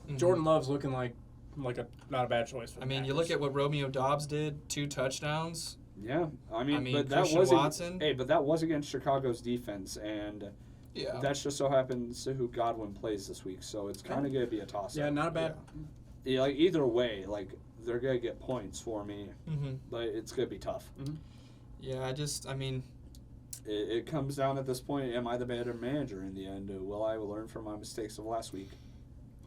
Mhm. Jordan Love's looking like a not a bad choice. For I the mean, you Packers. look at what Romeo Dobbs did. 2 touchdowns. Yeah, I mean, but that Christian was Watson. Hey, but that was against Chicago's defense, and Yeah. that just so happens who Godwin plays this week. So it's kind of gonna be a toss. Yeah, not a bad. Yeah, like either way, like they're gonna get points for me, Mm-hmm. but it's gonna be tough. Yeah. I mean, It comes down at this point: am I the better manager in the end? Will I learn from my mistakes of last week?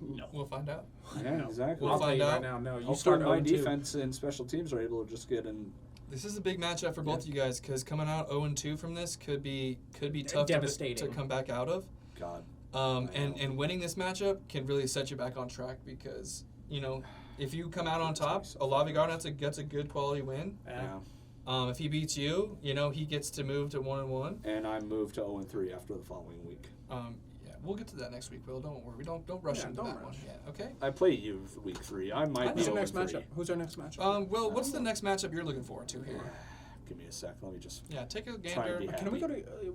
No. we'll find out. Yeah, No. exactly. We'll I'll tell find you out. right now. No, you Hopefully start my 0-2. defense and special teams are able to just get in. This is a big matchup for both of you guys because coming out 0-2 from this could be tough Devastating. to come back out of. God. And winning this matchup can really set you back on track because if you come out on top, Olave Garden gets a good quality win. Yeah. If he beats you, he gets to move to 1-1. And I moved to 0-3 after the following week. Yeah, we'll get to that next week, Will. Don't worry. Don't rush Yeah, into don't that rush. one yet. Okay. I play you week 3. I might be Who's our next 0-3. matchup? Who's our next matchup? Will, what's the next matchup you're looking forward to here? Give me a sec. Let me just. Yeah, take a Try gander. and be Can we happy. go to?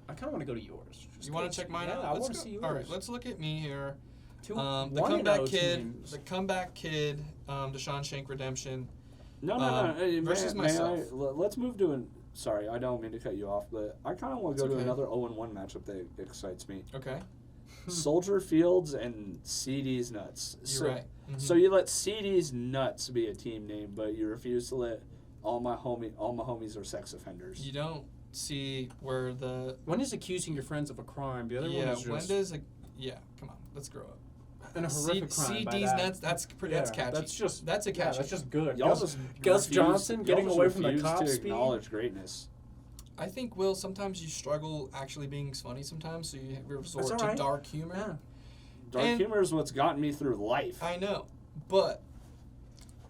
I kind of want to go to yours. Just You want 'cause- to check mine yeah, out? I Let's want to go. see yours. All right, let's look at me here. Two, The 1-0 comeback kid, teams. the comeback kid, Deshaun Shank redemption. No. Hey, versus may myself. let's move to an. Sorry, I don't mean to cut you off, but I kind of want to go It's to okay. another 0-1 matchup that excites me. Okay, Soldier Fields and CD's Nuts. you're right. Mhm. So you let CD's Nuts be a team name, but you refuse to let all my homies are sex offenders. You don't see where the One is accusing your friends of a crime. The other one is when just does come on, let's grow up. an horrific crime. by CD's that. nuts. That's catchy. That's just that's a yeah, catchy. that's just good. Y'all Gus, just Gus refuse- Johnson y'all getting just away from the refuse cop to speed. acknowledge greatness. I think Will, sometimes you struggle actually being funny sometimes, so you resort That's to all right. dark humor. Yeah. Dark And- humor is what's gotten me through life. I know, but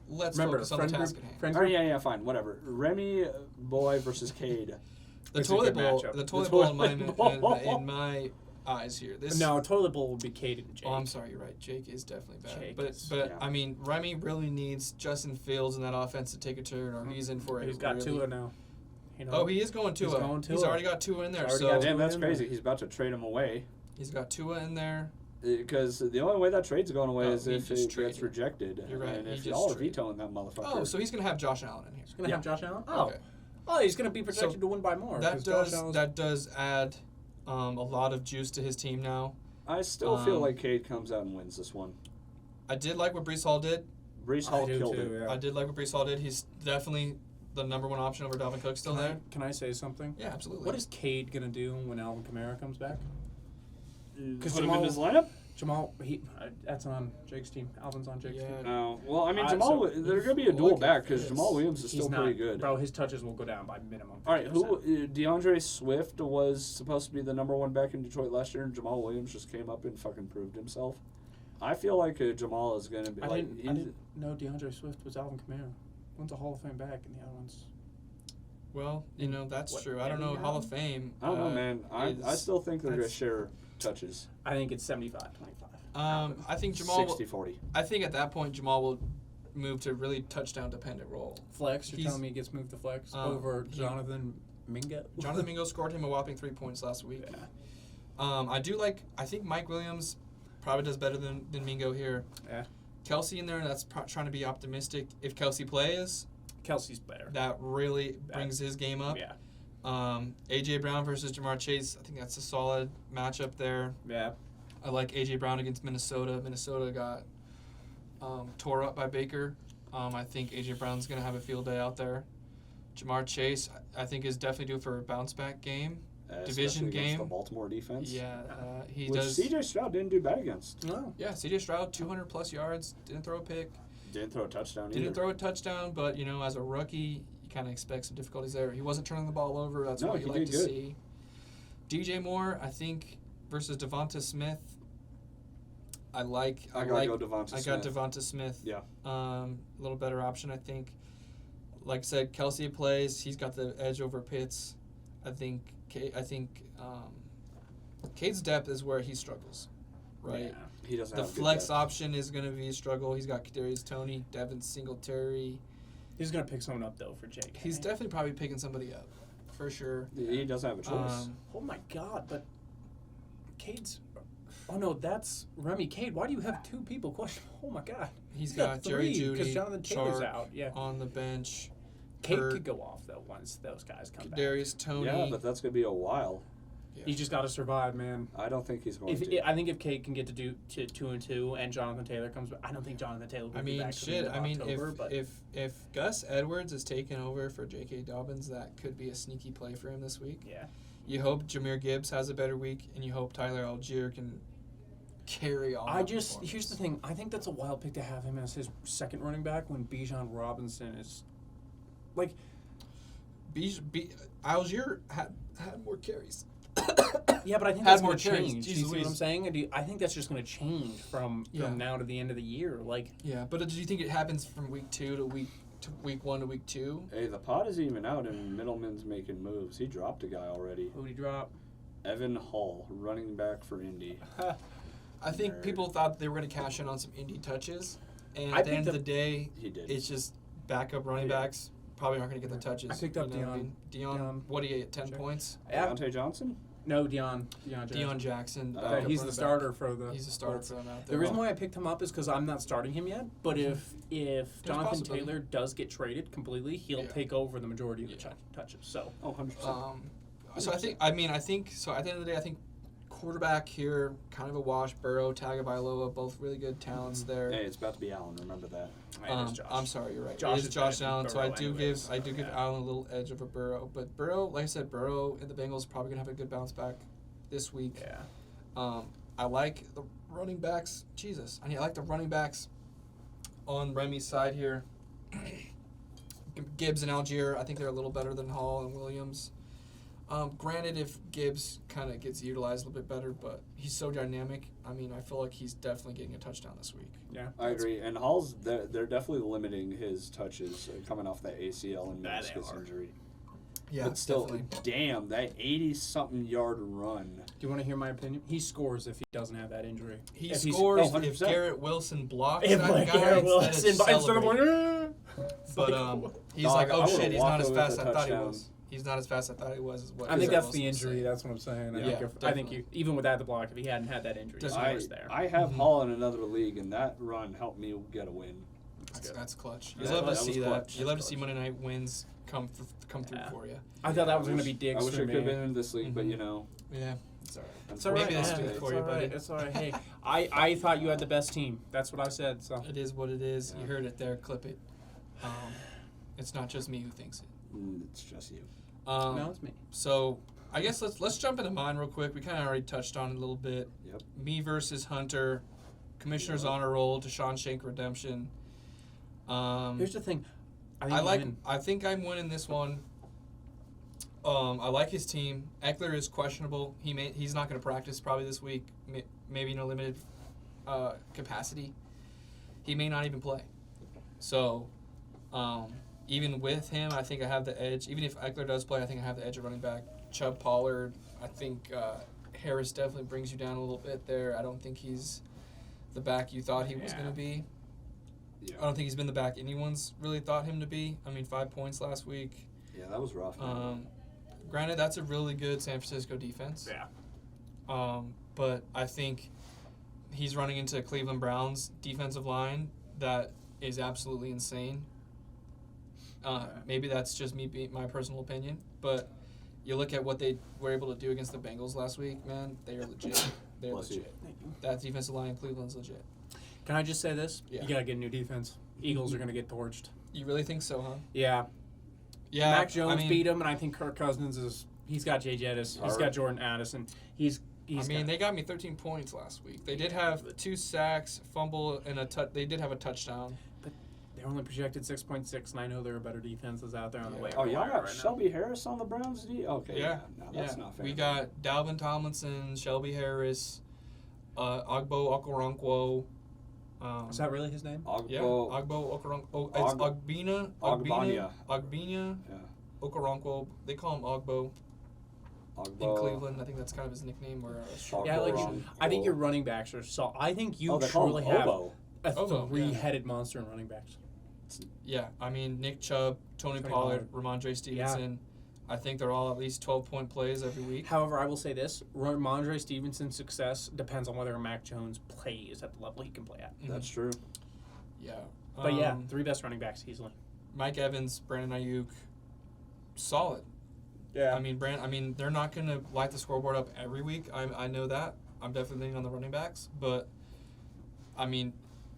let's Remember, focus on the task at hand. friend Oh group. yeah, fine, whatever. Remy Boy versus Cade. The It's a toilet good bowl. matchup. The toilet The bowl toilet bowl. in my eyes here. This. No, toilet bowl would be Cade and Jake. Oh, I'm sorry. You're right. Jake is definitely bad. Jake but is- but yeah. I mean, Remy really needs Justin Fields in that offense to take a turn, or he's in for a. He's got really, Tua now. You know? Oh, he is going Tua. He's going He's Tua. already got Tua in there. He's already So got Damn, that's in there. crazy. He's about to trade him away. he's got Tua in there. Because the only way that trade's going away Oh, is he if just it gets traded. rejected. You're right, And he if just y'all are traded. vetoing that motherfucker. Oh, so he's gonna have Josh Allen in here. He's gonna Yeah. have Josh Allen. Oh, Okay. Oh, he's going to be projected to win by more. That 'cause Josh does Allen's- that does add a lot of juice to his team now. I still feel Um, like Cade comes out and wins this one. I did like what Brees Hall did. Brees I Hall do killed too, it. yeah. I did like what Brees Hall did. He's definitely the number one option over Dalvin Cook still there. Can I say something? Yeah, absolutely. What is Cade going to do when Alvin Kamara comes back? Put him in Jamal- his lineup? Jamal, that's on Jake's team. Alvin's on Jake's Yeah. team. No. Well, I mean, So Jamal. They're going to be a dual look at back because this. Jamal Williams is He's still not, pretty good. Bro, his touches will go down by minimum. All right, 50%. DeAndre Swift was supposed to be the number one back in Detroit last year, and Jamal Williams just came up and fucking proved himself. I feel like Jamal is going to be I like. didn't know DeAndre Swift was Alvin Kamara. One's a Hall of Fame back, and the other one's. Well, that's What, true. I don't know. Eddie Hall of Allen? Fame. I don't know, man. I is- still think they're going to that's- share touches. I think it's 75-25. I think Jamal. 60-40. I think at that point Jamal will move to really touchdown dependent role. Flex, you're He's- telling me he gets moved to flex Um, over he- Jonathan Mingo? Jonathan Mingo scored him a whopping 3 points last week. Yeah. I think Mike Williams probably does better than Mingo here. Yeah. Kelsey in there, that's trying to be optimistic. If Kelsey plays, Kelsey's better. that really brings his game up. Yeah. A.J. Brown versus Jamar Chase, I think that's a solid matchup there. Yeah. I like A.J. Brown against Minnesota. Minnesota got tore up by Baker. I think A.J. Brown's going to have a field day out there. Jamar Chase, I think, is definitely due for a bounce-back game. Especially Division against game. the Baltimore defense. Yeah, he Which does. C.J. Stroud didn't do bad against. No. Yeah, C.J. Stroud, 200-plus yards, didn't throw a pick. Didn't throw a touchdown either. Didn't throw a touchdown, but, as a rookie, you kind of expect some difficulties there. He wasn't turning the ball over. That's No, what you he like did to good. see. DJ Moore, I think, versus Devonta Smith. I gotta go Devonta Smith. got Devonta Smith. Yeah. A little better option, I think. Like I said, Kelsey plays. He's got the edge over Pitts. I think Cade's depth is where he struggles, right? Yeah. He doesn't The have good flex depth. option is going to be a struggle. He's got Kadarius Toney, Devin Singletary. He's going to pick someone up, though, for Jake. He's definitely probably picking somebody up, for sure. He doesn't have a choice. Oh, my God. But Cade's... Oh, no, that's Remy Cade. Why do you have two people question? Oh, my God. He's got Jerry three, because Jeudy, Jonathan Taylor's Chark out. Yeah. on the bench. Cade Hurt. could go off, though, once those guys come back. Kadarius Toney. Yeah, but that's going to be a while. Yeah. He's just got to survive, man. I don't think he's going If to. I think if Cade can get to 2-2 and Jonathan Taylor comes back, I don't think Jonathan Taylor will be back till the end of October, but if Gus Edwards is taking over for J.K. Dobbins, that could be a sneaky play for him this week. yeah. You hope Jahmyr Gibbs has a better week, and you hope Tyler Algier can carry on. Here's the thing. I think that's a wild pick to have him as his second running back when Bijan Robinson is, like, Algier had more carries. yeah, but I think Had that's more going to carries. change. Jeez Do you see what I'm Louise. saying? And I think that's just going to change from Yeah. now to the end of the year. Like, Yeah, but do you think it happens from week 2 to week 1 to week 2? Hey, the pot is even out and Middleman's making moves. He dropped a guy already. who'd he drop? Evan Hall, running back for Indy. I think Nerd. people thought they were going to cash in on some indie touches, and I at the end picked of the day, He did. it's just backup running Yeah. backs probably aren't going to get the touches. I picked up you know what I Deion. mean? Deion, what do you get? 10 Sure. points. Yeah. Deontay Johnson? No, Deion Jackson. Deion Jackson. Yeah, backup He's running the back. starter for the. He's a starter for them out there. The reason why I picked him up is because I'm not starting him yet. But if Jonathan possibility. Taylor does get traded completely, he'll Yeah. take over the majority of the Yeah. touches. So Oh, 100%. So I think at the end of the day, I think quarterback here, kind of a wash. Burrow, Tagovailoa, both really good talents there. Hey, it's about to be Allen. Remember that. it is Josh. I'm sorry, you're right. Josh it is is Josh better than Allen, so I Burrow do anyways, give so, yeah. Allen a little edge over Burrow. But Burrow, like I said, Burrow and the Bengals probably gonna have a good bounce back this week. Yeah. I like the running backs. I like the running backs on Remy's side here. Gibbs and Algier, I think they're a little better than Hall and Williams. Granted, if Gibbs kind of gets utilized a little bit better, but he's so dynamic. I mean, I feel like he's definitely getting a touchdown this week. Yeah. I agree. And Hall's, they're definitely limiting his touches coming off that ACL and That they meniscus are. injury. Yeah, But still, definitely. damn, that 80-something yard run. Do you want to hear my opinion? He scores if he doesn't have that injury. He If he's- scores oh, if 100%. Garrett Wilson blocks If that like guy Garrett Wilson, instead instead of of celebrating. like, But he's Dog, like, I oh would've shit, he's walked not as away fast with as a I thought he touchdown. was. He's not as fast as I thought he was. Is what I think Garrett that's the Wilson injury. said. That's what I'm saying. Yeah, I think definitely. even without the block, if he hadn't had that injury, he Definitely. was there. I have Mhm. Hall in another league, and that run helped me get a win. That's clutch. You Yeah, love to that see was that. clutch. You love to That's see clutch. Monday night wins come through Yeah. for you. I thought that was I going to wish- be Diggs I wish for I could have me. been in this league, but Mhm. you know, Yeah, it's all right. It's all right. Maybe that's yeah, good it's for you, all right. buddy. It's all right. Hey, I thought you had the best team. That's what I said. So It is what it is. Yeah. You heard it there. Clip it. It's not just me who thinks it. It's just you. no, it's me. So I guess let's jump into mine real quick. We kind of already touched on it a little bit. Yep. Me versus Hunter, Commissioner's Yep. Honor Roll, Deshaun Shank Redemption. Here's the thing. I think I'm winning this one. I like his team. Eckler is questionable. He's not going to practice probably this week. Maybe in a limited capacity. He may not even play. So, even with him, I think I have the edge. Even if Eckler does play, I think I have the edge of running back. Chubb, Pollard. I think Harris definitely brings you down a little bit there. I don't think he's the back you thought he was Yeah. going to be. Yeah. I don't think he's been the back anyone's really thought him to be. I mean, 5 points last week. Yeah, that was rough. Man. Granted, that's a really good San Francisco defense. Yeah. But I think he's running into Cleveland Browns defensive line that is absolutely insane. Maybe that's just my personal opinion, but you look at what they were able to do against the Bengals last week, man, they are legit. They're Bless you. legit. That defensive line in Cleveland's legit. Can I just say this? Yeah. You gotta get a new defense. Eagles are gonna get torched. You really think so, huh? Yeah. Yeah. Mac Jones I mean, beat him, and I think Kirk Cousins he's got Jay Jettis, he's Alright. got Jordan Addison. They got me 13 points last week. They did have 2 sacks, fumble, and they did have a touchdown. they're only projected 6.6, and I know there are better defenses out there on the Yeah. way. Oh, y'all got Shelby Harris on the Browns? Okay. Yeah. No, that's not fair. We got Dalvin Tomlinson, Shelby Harris, Ogbo Okoronkwo. Is that really his name? Ogbo. Yeah, Ogbo Okoronkwo. It's Ogbina Yeah. Okoronkwo. They call him Ogbo in Ogbo. Cleveland. I think that's kind of his nickname. Or Yeah, Ogbo. I think your running backs are so. I think you they call truly him have Obo. a Obo, yeah. three-headed monster in running backs. Yeah, I mean Nick Chubb, Tony Tony Pollard, Ramondre Stevenson. I think they're all at least 12-point plays every week. However, I will say this: Ramondre Stevenson's success depends on whether Mac Jones plays at the level he can play at. That's true. Yeah. But yeah, 3 best running backs easily. Mike Evans, Brandon Ayuk, solid. Yeah. I mean, they're not going to light the scoreboard up every week. I know that. I'm definitely leaning on the running backs, but I mean,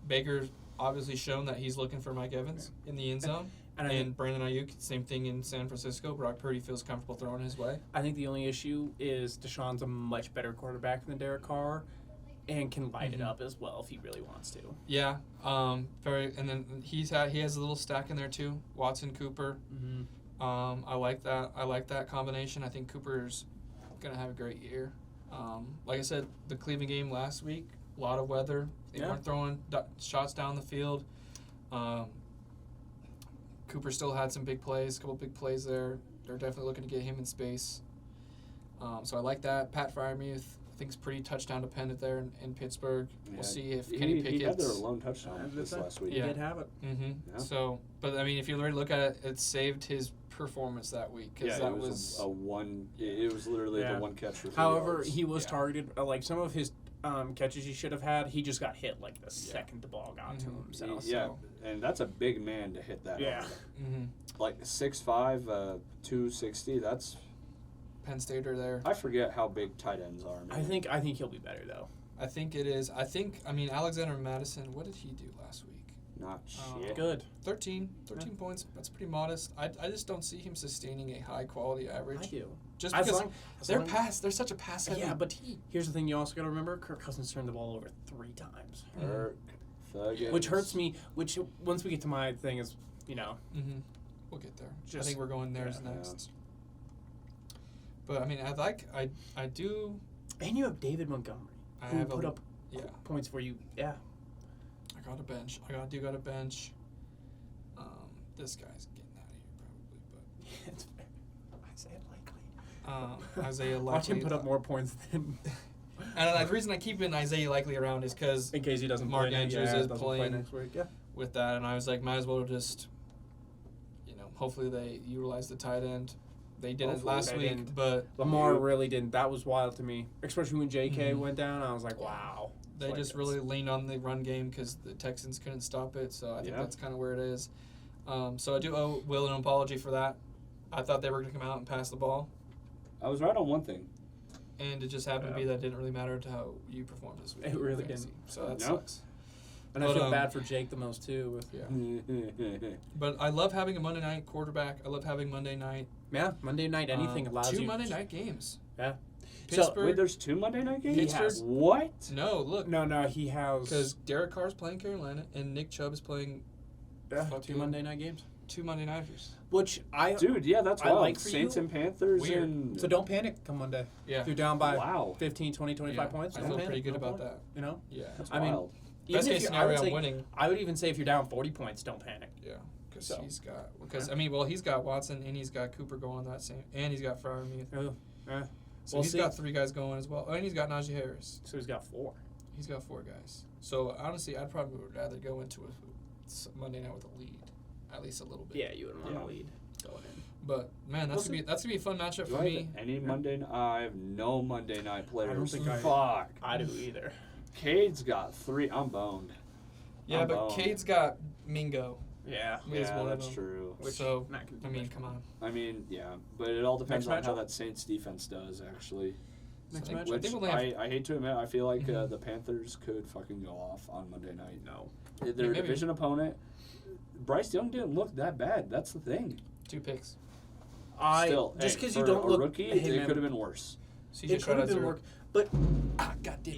Baker's obviously shown that he's looking for Mike Evans in the end zone. And I And think, Brandon Ayuk, same thing in San Francisco. Brock Purdy feels comfortable throwing his way. I think the only issue is Deshaun's a much better quarterback than Derek Carr, and can light it Mhm. up as well if he really wants to. Yeah. And then he has a little stack in there too. Watson, Cooper. Mm-hmm. I like that. I like that combination. I think Cooper's gonna have a great year. Like I said, the Cleveland game last week, a lot of weather. They Yeah. weren't throwing shots down the field. Cooper still had some big plays, a couple big plays there. They're definitely looking to get him in space. So I like that. Pat Freiermuth, I think, is pretty touchdown dependent there in Pittsburgh. Yeah, We'll see if he Kenny had their Pickett's. lone touchdown this last week. He Yeah. did have it. Mm-hmm. Yeah. So, but I mean, if you really look at it, it saved his performance that week because Yeah, that it was a one. It was literally Yeah. the one catch for 3 However, yards. he was Yeah. targeted. Like some of his catches he should have had, he just got hit like the second the ball got to him. So Yeah, and that's a big man to hit that. Yeah. hard. Mm-hmm. Like 6'5", 260. That's Penn Stater there. I forget how big tight ends are. Man. I think he'll be better though. I think it is. I mean, Alexander Madison, what did he do last week? not Oh. shit. Good. 13 points. That's pretty modest. I just don't see him sustaining a high quality average. I do. Just As because long- as they're long- they're such a pass heavy Yeah, but team. here's the thing: you also got to remember, Kirk Cousins turned the ball over 3 times, Kirk Thuggins. which hurts me. Which once we get to my thing is, Mm-hmm. We'll get there. I Just- think we're going there yeah. next. But I mean, I do. and you have David Montgomery, I who have put a, up yeah. points for you. Yeah. I got a bench. I do got a bench. This guy's getting out of here probably, It's fair. I say it likely. but Isaiah Likely. Watch him put up more points than. And the reason I keep in Isaiah Likely around is because In case he doesn't Mark play. Andrews is doesn't playing. play next week. Yeah. with that, and I was like, might as well just, hopefully they utilize the tight end. They didn't Hopefully last they week, didn't. but Lamar really didn't. That was wild to me, especially when J.K. Mhm. went down. I was like, wow. They That's just what it really leaned on the run game because the Texans couldn't stop it. So I think Yeah. that's kind of where it is. So I do owe Will an apology for that. I thought they were going to come out and pass the ball, I was right on one thing. and it just happened to be that it didn't really matter to how you performed this week. It really Fantasy. didn't. So that No. sucks. And I But, feel bad for Jake the most too. With, Yeah. But I love having a Monday night quarterback. I love having Monday night. Monday night anything allows you. 2 Monday night games. Yeah. Pittsburgh. Wait, there's 2 Monday night games? He has. What? No, look. No, he has Because Derek Carr's playing Carolina and Nick Chubb is playing 2 fucking- Monday night games. 2 Monday nighters. Which I Dude, yeah, that's I wild. like for Saints you. and Panthers Weird. and... so don't panic come Monday. Yeah. If you're down by Wow. 15, 20, 25 Yeah, points, I don't feel panic, pretty good no about point. that. You know? Yeah. That's I mean, wild. Best case I scenario, would I'm say, winning. I would even say if you're down 40 points, don't panic. Yeah. Because So. he's got... Because, I mean, well, he's got Watson and he's got Cooper going that same... And he's got Freiermuth. So We'll he's see. got 3 guys going as well. Oh, and he's got Najee Harris. So he's got 4. He's got 4 guys. So, honestly, I'd probably rather go into a Monday night with a lead. At least a little bit. Yeah, you would want Yeah. to lead going in. But, man, that's We'll gonna be a fun matchup Do for I me. have any Monday night? I have no Monday night players. think I- Fuck. I do either. Cade's got 3. I'm boned. Yeah, I'm but boned. Cade's got Mingo. Yeah. Is Yeah, one of that's them. true. So, Not gonna do I mean, much. come on. I mean, yeah, but it all depends Next on how matchup? that Saints defense does, actually. Next So I match. think Which we'll have- I hate to admit, I feel like Mhm. the Panthers could fucking go off on Monday night. No. Their maybe. division opponent, Bryce Young didn't look that bad. That's the thing. 2 picks. Still, just hey, because you for don't a look rookie, hey, it man, could have been worse. CJ it could have been Stroud work, but God damn.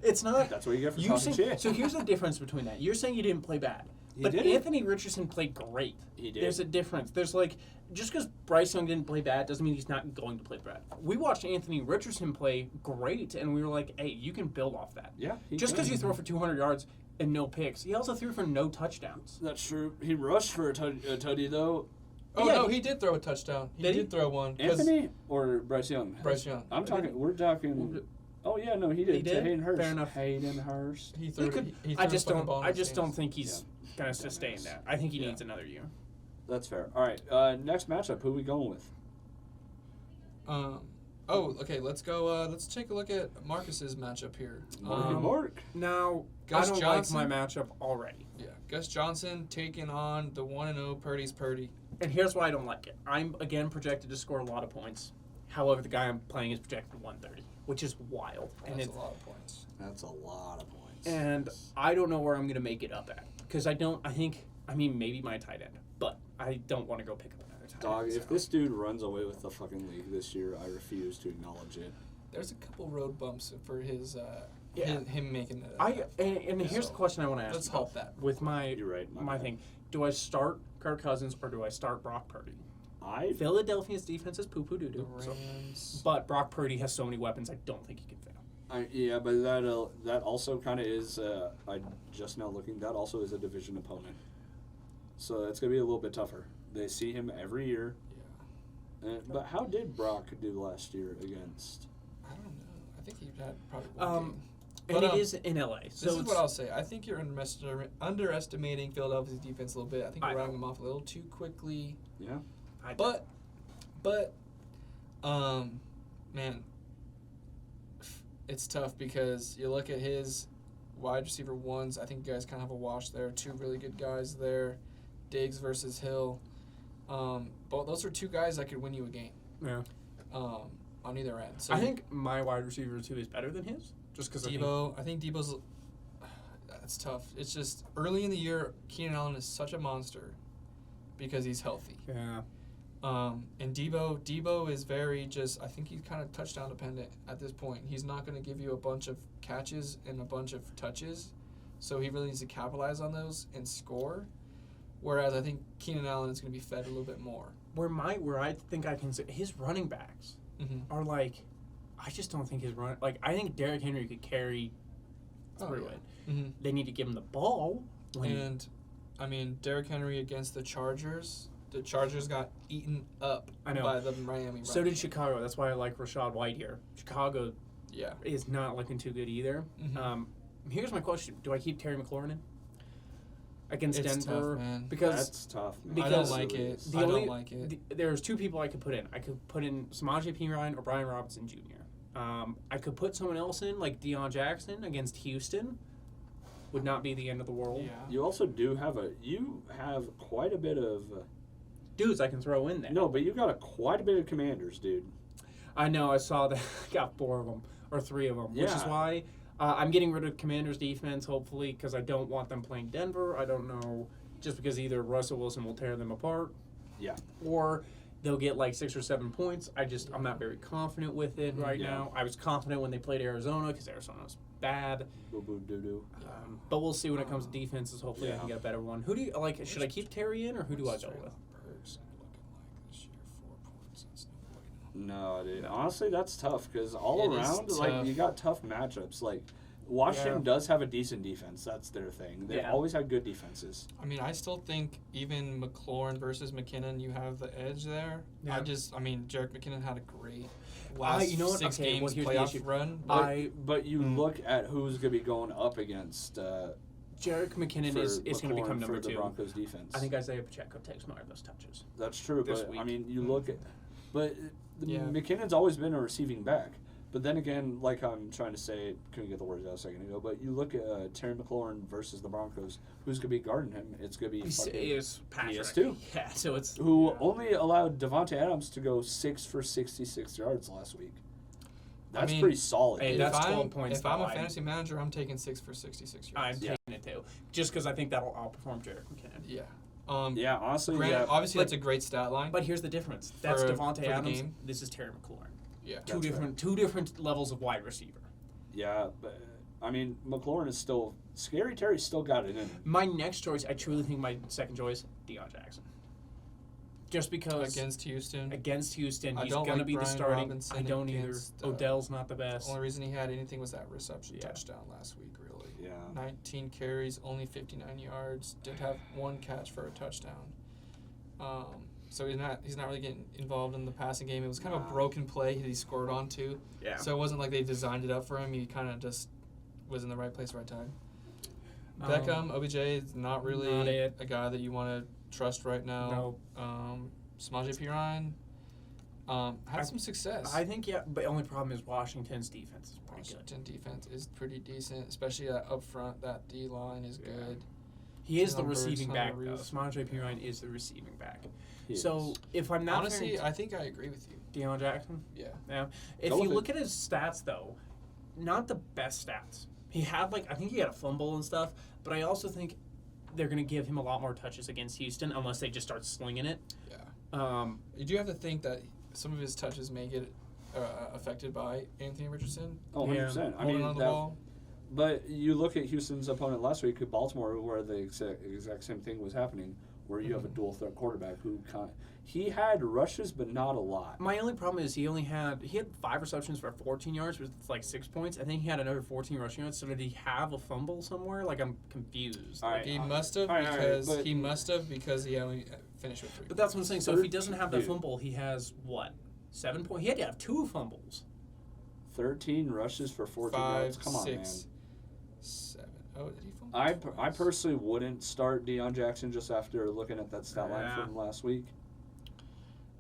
it's not. That's what you get for You talking say, shit. so here's the difference between that. You're saying you didn't play bad, He but didn't. Anthony Richardson played great. He did. There's a difference. There's like just because Bryce Young didn't play bad doesn't mean he's not going to play bad. We watched Anthony Richardson play great, and we were like, hey, you can build off that. Yeah, he Just because did. you throw for 200 yards and no picks, he also threw for no touchdowns. That's true. He rushed for a tutty though. Oh, Yeah, no, he did throw a touchdown. He Did he? did throw one. 'Cause Anthony or Bryce Young? Bryce Young. I'm talking. We're talking. Oh yeah, no, he did. He To did? Hayden Hurst. Fair enough. Hayden Hurst. He threw, He could, he I threw just a fucking don't. ball in I his just don't hands. think he's gonna sustain Dumbass. that. I think he Yeah. needs another year. That's fair. All right. Next matchup. Who we going with? Okay, let's go. Let's take a look at Marcus's matchup here. Mark. Now, Gus I don't Johnson? like my matchup already. Yeah, Gus Johnson taking on the 1-0 Purdy's Purdy. And here's why I don't like it. I'm, again, projected to score a lot of points. However, the guy I'm playing is projected 130, which is wild. And That's it's, a lot of points. That's a lot of points. and I don't know where I'm going to make it up at. Because maybe my tight end. But I don't want to go pick up another tight Dog, end. if this dude runs away with the fucking league this year, I refuse to acknowledge it. There's a couple road bumps for his Yeah. him making it. And here's the question I want to ask. Let's you. hope that. With my You're right. my bad. thing, do I start Kirk Cousins or do I start Brock Purdy? Philadelphia's defense is poo-poo The doo-doo. So, Rams. but Brock Purdy has so many weapons, I don't think he can fail. Yeah, but that also kind of is. I just now looking. That also is a division opponent. So that's gonna be a little bit tougher. They see him every year. Yeah. But how did Brock do last year against? I don't know. I think he had probably one game. And But, it is in LA. So This is it's, what I'll say. I think you're underestimating Philadelphia's defense a little bit. I think I you're know. writing them off a little too quickly. Yeah. But, man, it's tough because you look at his wide receiver ones. I think you guys kind of have a wash there. 2 really good guys there, Diggs versus Hill. But those are 2 guys that could win you a game. Yeah. On either end. So I think my wide receiver 2 is better than his. Just because Debo. I think Debo's. That's tough. It's just early in the year. Keenan Allen is such a monster because he's healthy. Yeah. And Debo is very just, I think he's kind of touchdown dependent at this point. He's not going to give you a bunch of catches and a bunch of touches, so he really needs to capitalize on those and score. Whereas I think Keenan Allen is going to be fed a little bit more. Where I think I can say his running backs are like, I just don't think his run like I think Derrick Henry could carry through it. Mm-hmm. They need to give him the ball. And I mean, Derrick Henry against the Chargers. The Chargers got eaten up I know. by the Miami. So Run. did Chicago. That's why I like Rashad White here. Chicago Yeah. is not looking too good either. Mhm. Here's my question: do I keep Terry McLaurin in against It's Denver? tough, man. Because That's tough. Man. I because don't like it. the I only- don't like it. there's 2 people I could put in. I could put in Samaje Perine or Brian Robinson Jr. I could put someone else in, like Deion Jackson against Houston. Would not be the end of the world. Yeah. You also do have quite a bit of Dudes I can throw in there. no, but you got quite a bit of commanders, dude. I know, I saw that. I got 4 of them, or 3 of them, which is Yeah. why I'm getting rid of Commanders' defense, hopefully, because I don't want them playing Denver. I don't know, just because either Russell Wilson will tear them apart, Yeah. or they'll get like 6 or 7 points. I'm not very confident with it right Yeah. now. I was confident when they played Arizona, because Arizona's bad. Boo boo doo doo. But we'll see when it comes to defenses. Hopefully, I Yeah. can get a better one. Who do you like? Should I keep Terry in, or who do I go with? Burks looking like this year, 4 points. That's no bueno. No, dude. Honestly, that's tough because all It is around, like tough. you got tough matchups. Like Washington Yeah. does have a decent defense. That's their thing. They've Yeah. always had good defenses. I mean, I still think even McLaurin versus McKinnon, you have the edge there. Yeah. I mean, Jerick McKinnon had a great last you know what? 6 Okay, well, games here's the playoff issue. run. But you look at who's going to be going up against Jerick McKinnon for is going to McLaurin become for number the 2. Broncos defense. I think Isaiah Pacheco takes more of those touches. That's true, this but I week. mean, you look at, but Yeah. McKinnon's always been a receiving back. But then again, like I'm trying to say, couldn't get the words out a second ago. But you look at Terry McLaurin versus the Broncos. Who's gonna be guarding him? It's gonna be Is Patrick. PS2. Yeah, so it's who only allowed Devontae Adams to go 6 for 66 yards last week. That's mean, pretty solid. hey, dude. that's if 12 I'm, points If I'm a wide. fantasy manager, I'm taking 6 for 66 I'm yards. Yeah. taking it too, just because I think that'll outperform Jerick McKinnon. Yeah. Yeah, honestly, Granted, yeah. obviously But- that's a great stat line. But here's the difference. That's For Devontae the Adams. game. This is Terry McLaurin. yeah. Two That's different levels of wide receiver. Yeah, but I mean, McLaurin is still scary. Terry's still got it in him. My next choice, I truly think my second choice, Deion Jackson. Just because Against Houston. against Houston, I he's don't going to like be the Brian starting. Robinson I don't either. against, Odell's not the The best. only reason he had anything was that reception Yeah. touchdown last week, really. Yeah. 19 carries, only 59 yards. Did have 1 catch for a touchdown. So he's not really getting involved in the passing game. It was kind of a broken play that he scored onto. Yeah. So it wasn't like they designed it up for him. He kind of just was in the right place, right time. Um, Beckham, OBJ is not really not it. a guy that you want to trust right now. Samaje Perine had some success. I think but the only problem is Washington's defense is pretty good. Washington defense is pretty decent, especially up front. That D line is Yeah. good. He is the Numbers, receiving back though. numbers. Samaje Perine is the receiving back. He So is. if I'm not Honestly, fair- I think I agree with you. Deion Jackson. Yeah. Yeah. If Go you with look at his stats, though, not the best stats. He had, I think he had a fumble and stuff, but I also think they're going to give him a lot more touches against Houston unless they just start slinging it. Yeah. You do have to think that some of his touches may get affected by Anthony Richardson Oh, 100%. I holding mean, on the that, ball. but you look at Houston's opponent last week, Baltimore, where the exact same thing was happening, where you have a dual threat quarterback who he had rushes, but not a lot. My only problem is he had 5 receptions for 14 yards with 6 points. I think he had another 14 rushing yards. So did he have a fumble somewhere? I'm confused. All right. He must have all right, because he only finished with 3. But that's what I'm saying. So if he 13 doesn't have that dude. fumble, he has what? 7 points. He had to have 2 fumbles. 13 rushes for 14 yards. 5, Come on, 6, 7. Oh, did he fumble? I personally wouldn't start Deion Jackson just after looking at that stat line Yeah. from last week.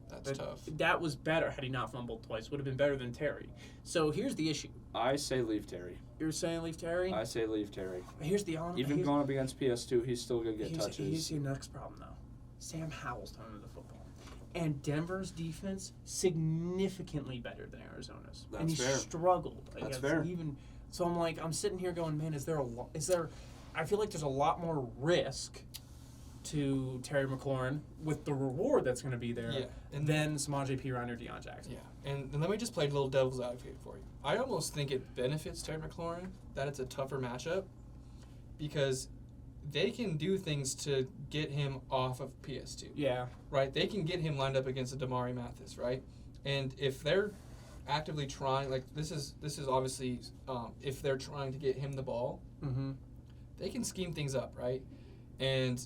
That's tough. That was better had he not fumbled twice. Would have been better than Terry. So here's the issue. I say leave Terry. You're saying leave Terry? I say leave Terry. Here's the honor. Even here's, going up against PS2, he's still going to get here's touches. the next problem, though. Sam Howell's throwing the football. And Denver's defense significantly better than Arizona's. and That's he fair. struggled. That's against fair. So I'm sitting here going, man, I feel like there's a lot more risk to Terry McLaurin with the reward that's going to be there Yeah, and than Samaje Perine or Deion Jackson. Yeah, and let me just play a little devil's advocate for you. I almost think it benefits Terry McLaurin that it's a tougher matchup because they can do things to get him off of PS2. Yeah. Right? They can get him lined up against a Damari Mathis, right? And if they're actively trying, this is obviously if they're trying to get him the ball, Mm-hmm. they can scheme things up, right? And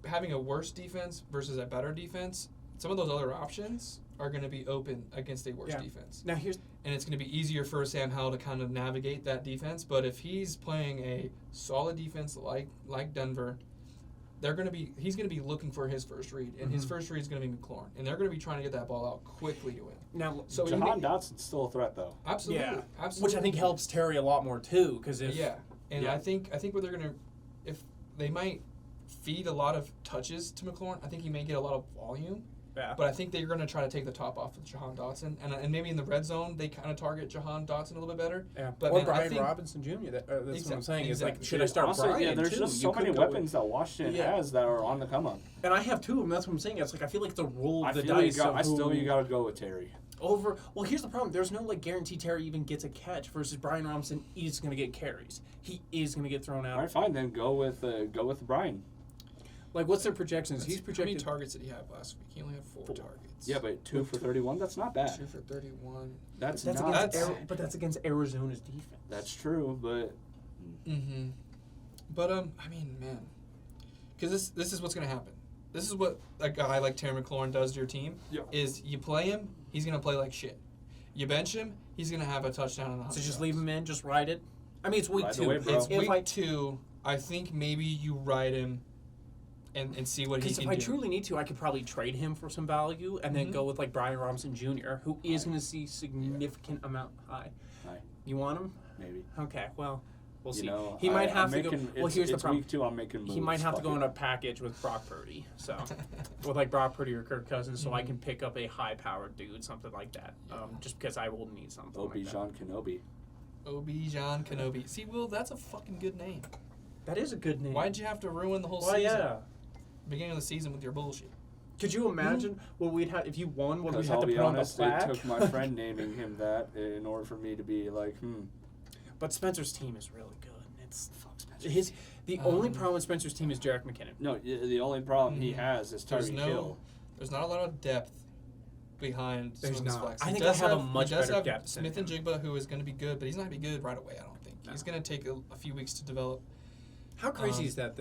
having a worse defense versus a better defense, some of those other options are going to be open against a worse Yeah. defense. Now here's And it's going to be easier for Sam Howell to kind of navigate that defense. But if he's playing a solid defense like Denver, he's gonna be looking for his first read, and his first read is gonna be McLaurin, and they're gonna be trying to get that ball out quickly to him. Now, So Jahan Dotson's still a threat, though. Absolutely, yeah, absolutely. which I think helps Terry a lot more too, because if And Yeah. I think what they're gonna, if they might feed a lot of touches to McLaurin, I think he may get a lot of volume. yeah. But I think they're going to try to take the top off of Jahan Dotson, and maybe in the red zone they kind of target Jahan Dotson a little bit better. Yeah. But or man, I Brian think- Robinson Jr. That's what I'm saying. Is like, Exactly. should I start Honestly, Brian yeah, there's too? just You so many could go weapons that Washington Yeah. has that are on the come up. and I have two of them. That's what I'm saying. It's like I feel like the roll I of the feel dice. I still you got to go with Terry. Over. Well, here's the problem. There's no like guarantee Terry even gets a catch versus Brian Robinson is going to get carries. He is going to get thrown out. All right, fine. Then go with Brian. Like, what's their projections? He's How many projected. targets did he have last week? He only had 4 targets. Yeah, but 2 for 31. That's not bad. 2 for 31. That's That's not. against That's- but that's against Arizona's defense. That's true, but Mm-hmm. But I mean, man, because this is what's gonna happen. This is what a guy like Terry McLaurin does to your team. Yeah. Is you play him, he's gonna play like shit. You bench him, he's gonna have a touchdown and 100 So just yards. leave him in, just ride it. I mean, it's week Ride the 2. wave, bro. It's If week I 2. I think maybe you ride him and see what he Because can if I do. truly need to, I could probably trade him for some value and then Mhm. go with like Brian Robinson Jr., who is going to see significant amount high. High. You want him? maybe. Okay, well, we'll You see. know, He might I'm have to making, go. Well, it's, here's the it's problem. week 2. I'm making moves. He might have to Fuck go it. in a package with Brock Purdy, so with like Brock Purdy or Kirk Cousins, so I can pick up a high-powered dude, something like that. Just because I will need something like that. Obi-Wan Kenobi. Obi-Wan Kenobi. See, Will, that's a fucking good name. That is a good name. Why'd you have to ruin the whole Well, season? yeah. Beginning of the season with your bullshit. Could you imagine what we'd have if you won? What we'd Because have I'll to be put honest, on the it plaque? took my friend naming him that in order for me to be like, But Spencer's team is really good. It's fuck Spencer. the only problem with Spencer's team is Jarek McKinnon. No, the only problem he has is There's Tyreek Hill. there's not a lot of depth behind There's some of his not. flex. I He think does they have a much he does better have depth than Smith and him. Jigba, who is going to be good, but he's not going to be good right away, I don't think. No. He's going to take a few weeks to develop. How crazy Um, is that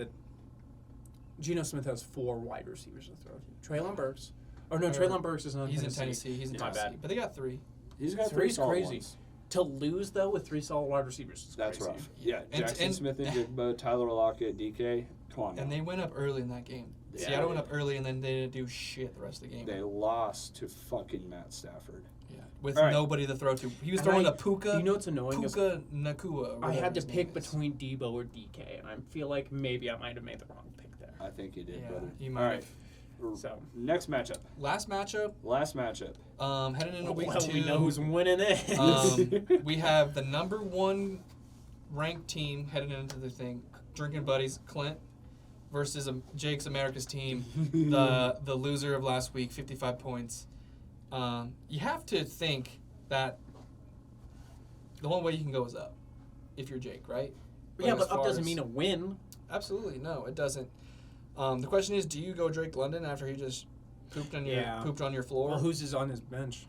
Geno Smith has 4 wide receivers to throw to? Traylon Burks. Oh, no, Traylon Burks is not He's Tennessee. in Tennessee. He's in My Tennessee. bad. But they got 3. He's got 3 Three's solid crazy. ones. To lose, though, with 3 solid wide receivers is That's crazy. rough. Yeah, And- Jackson and- Smith and Jigba, Tyler Lockett, DK. Come on now. And they went up early in that game. Yeah, Seattle they went up early, and then they didn't do shit the rest of the game. They lost to fucking Matt Stafford. Yeah, with All right. nobody to throw to. He was And throwing I- to Puka. You know what's annoying? Is Puka Nakua. or I whatever had to his pick name is. between Debo or DK, and I feel like maybe I might have made the wrong pick there. I think you did, Yeah, brother. you All might right. So Next matchup. Last matchup, Last matchup. heading into week well, 2. we know who's winning it. We have the number 1 ranked team heading into the thing, Drinking Buddies, Clint, versus Jake's America's team, the loser of last week, 55 points. You have to think that the only way you can go is up, if you're Jake, right? yeah, as but up far doesn't as- mean a win. Absolutely, no, it doesn't. The question is, do you go Drake London after he just pooped on your floor? Well, who's is on his bench?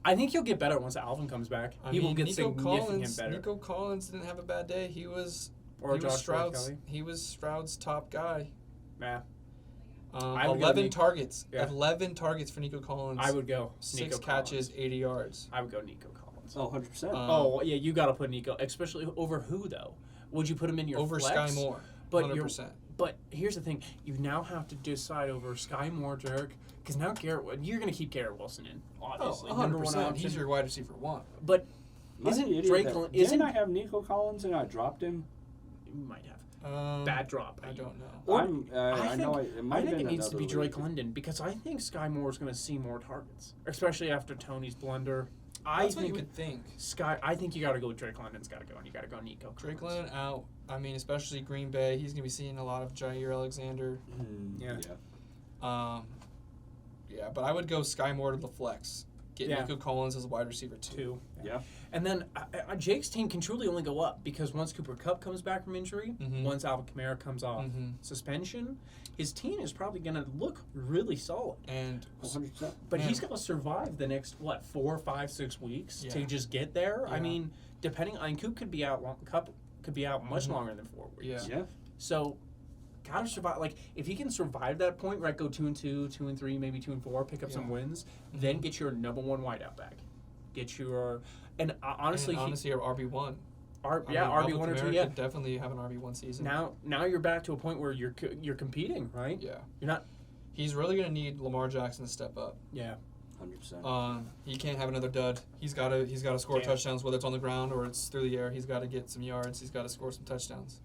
I think he'll get better once Alvin comes back. He will get Nico significant better. Nico Collins didn't have a bad day. He was Josh Stroud's. Kelly. He was Stroud's top guy. Yeah, I would go 11 Nico. targets. Yeah. 11 targets for Nico Collins. I would go 6 Nico catches, Collins. 80 yards. I would go Nico Collins. Oh, 100%. Oh yeah, you got to put Nico, especially over who though? Would you put him in your Over flex? Sky Moore. But 100%. But here's the thing: you now have to decide over Sky Moore, Derek, because now you're going to keep Garrett Wilson in, obviously. Oh, Number 100%. one option. He's your wide receiver 1. But Am I the isn't idiot Drake? that- Isn't Didn't I have Nico Collins and I dropped him? you might have Bad drop. I don't know. Or- I know it might I have think been it needs to be another Drake league. London because I think Sky Moore is going to see more targets, especially after Tony's blunder. That's what you think would think. I think you got to go with Drake London's got to go, and you got to go Nico. Drake Collins. London out. I mean, especially Green Bay. He's going to be seeing a lot of Jair Alexander. Yeah. Yeah, but I would go Sky Moore to the flex. Get Yeah. Nico Collins as a wide receiver 2. Yeah. And then Jake's team can truly only go up because once Cooper Kupp comes back from injury, Mhm. once Alvin Kamara comes off suspension, his team is probably going to look really solid. And 100%. But Man. he's got to survive the next 4, 5, 6 weeks to Yeah. just get there. I Yeah. mean, depending on Coop could be out Kupp could be out much longer than 4 weeks. Yeah. Yeah. So gotta survive. Like if he can survive that point, right? Go 2-2, 2-3, maybe 2-4, pick up some Yeah. wins. Then get your number 1 wideout back. Get your honestly, honestly, our RB1. RB1 or 2. Kamara Yeah. could definitely have an RB1 season. Now you're back to a point where you're competing, right? Yeah. You're not. He's really going to need Lamar Jackson to step up. Yeah. 100%. He can't have another dud. He's got to score Yeah. touchdowns, whether it's on the ground or it's through the air. He's got to get some yards. He's got to score some touchdowns.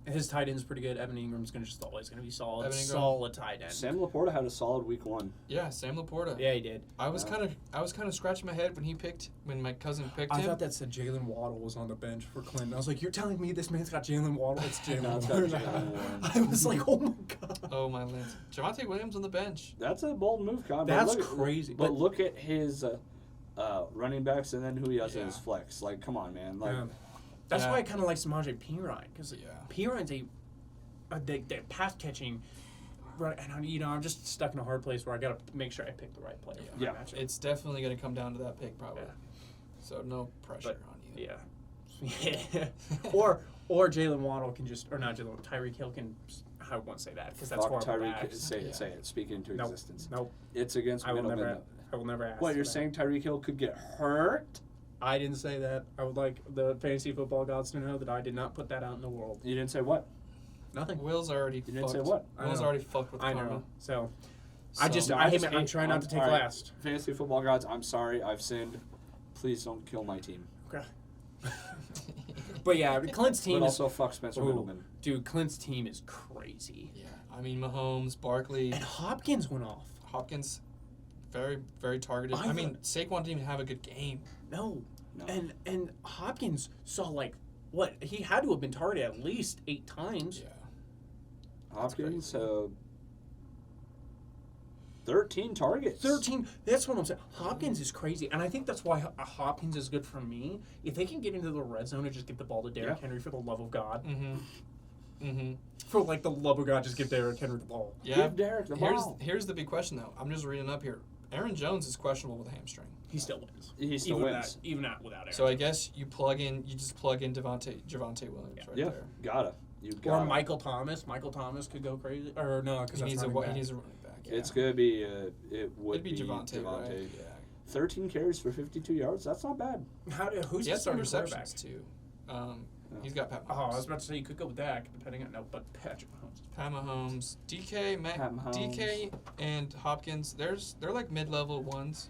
His tight end's pretty good. Evan Ingram's always going to be solid. Evan Ingram. Solid tight end. Sam Laporta had a solid week 1. Yeah, Sam Laporta. Yeah, he did. I was Yeah. kind of scratching my head when my cousin picked I him. thought that said Jalen Waddle was on the bench for Clinton. I was like, you're telling me this man's got Jalen Waddle? It's No, Jalen it's Waddle. got Jalen Warren. I was like, oh my god. Oh my lens. Javonte Williams on the bench. That's a bold move, Con. That's but look, crazy. But look at his running backs and then who he has in Yeah. his flex. Like, come on, man. Like, Yeah. That's Yeah. why I kind of like Samaje Perine because Yeah. Perine's the pass catching. Right, and I'm just stuck in a hard place where I got to make sure I pick the right player. for my Yeah. matchup. It's definitely going to come down to that pick probably. Yeah. So no pressure on you. Yeah. or Jalen Waddle can just, or not Jalen, Tyreek Hill can. I won't say that because that's fuck horrible. Tyreek. backs. Say Yeah. it. Say it. Speak into Nope. existence. Nope. It's against I will middlemen. never. I will never ask. What, you're that. saying Tyreek Hill could get hurt? I didn't say that. I would like the fantasy football gods to know that I did not put that out in the world. You didn't say what? Nothing. Will's already You didn't fucked. say what? I Will's know. already fucked with I karma. know. So So- I'm trying not to take all right, last. Fantasy football gods, I'm sorry. I've sinned. Please don't kill my team. Okay. But yeah, Clint's team But is. also fuck Spencer Ooh, Middleman. dude, Clint's team is crazy. Yeah. I mean, Mahomes, Barkley, And Hopkins went off. Hopkins, very, very targeted. I I mean, Saquon didn't even have a good game. No. No. And Hopkins saw what he had to have been targeted at least 8 times. Yeah. Hopkins, crazy. 13 targets. 13. That's what I'm saying. Hopkins is crazy, and I think that's why Hopkins is good for me. If they can get into the red zone and just get the ball to Derrick Yeah. Henry for the love of God, Mm-hmm. for the love of God, just give Derrick Henry the ball. Yeah. Give Derek the here's ball. here's the big question though. I'm just reading up here. Aaron Jones is questionable with a hamstring. He still wins. He still wins. Even not without Aaron. So I guess you just plug in Javonte Williams right Yeah, there. gotta. You or gotta. Michael Thomas. Michael Thomas could go crazy. Or no, because He that's needs a running back. he needs a running back. Yeah. It's gonna be. It would It'd be Javonte, right? Yeah. 13 carries for 52 yards. That's not bad. Who's He the has some starting quarterback? receptions too. He's got Pat Oh, I was Mahomes. about to say you could go with Dak, depending on but Patrick Mahomes. Pat Mahomes, DK, Pat Mahomes. DK, and Hopkins. They're like mid-level ones.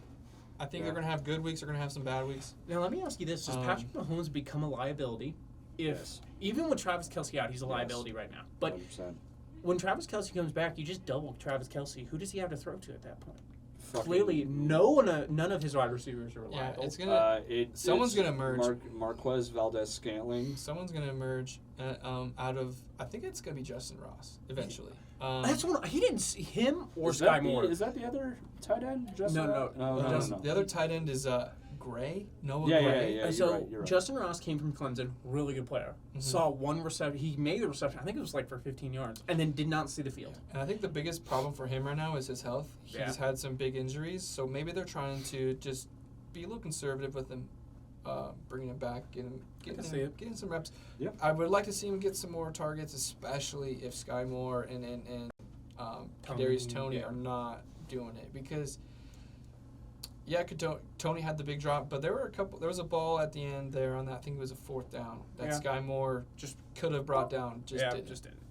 I think they're Yeah. gonna have good weeks. They're gonna have some bad weeks. Now let me ask you this: does Patrick Mahomes become a liability? Yes. Even with Travis Kelce out, he's a Yes. liability right now. But 100%. when Travis Kelce comes back, you just double Travis Kelce. Who does he have to throw to at that point? Fucking- Clearly, none of his wide receivers are Yeah, reliable. it's gonna. Someone's it's gonna emerge. Marquez Valdez Scantling. Someone's gonna emerge out of. I think it's gonna be Justin Ross eventually. That's one. He didn't see him or Is Sky that Moore. is that the other tight end? Justin No, Ross? The other tight end is Gray. Noah Yeah, Gray. yeah, So you're right. Justin Ross came from Clemson, really good player. Mhm. Saw one reception. He made the reception. I think it was for 15 yards, and then did not see the field. And I think the biggest problem for him right now is his health. Yeah. He's had some big injuries, so maybe they're trying to just be a little conservative with him, bringing him back, getting see it. some reps. Yep. I would like to see him get some more targets, especially if Sky Moore and Kadarius Toney yeah. are not doing it because. Yeah, Tony had the big drop, but there was a ball at the end there on that. I think it was a 4th down that Yeah. Sky Moore just could have brought down. Just didn't. just didn't.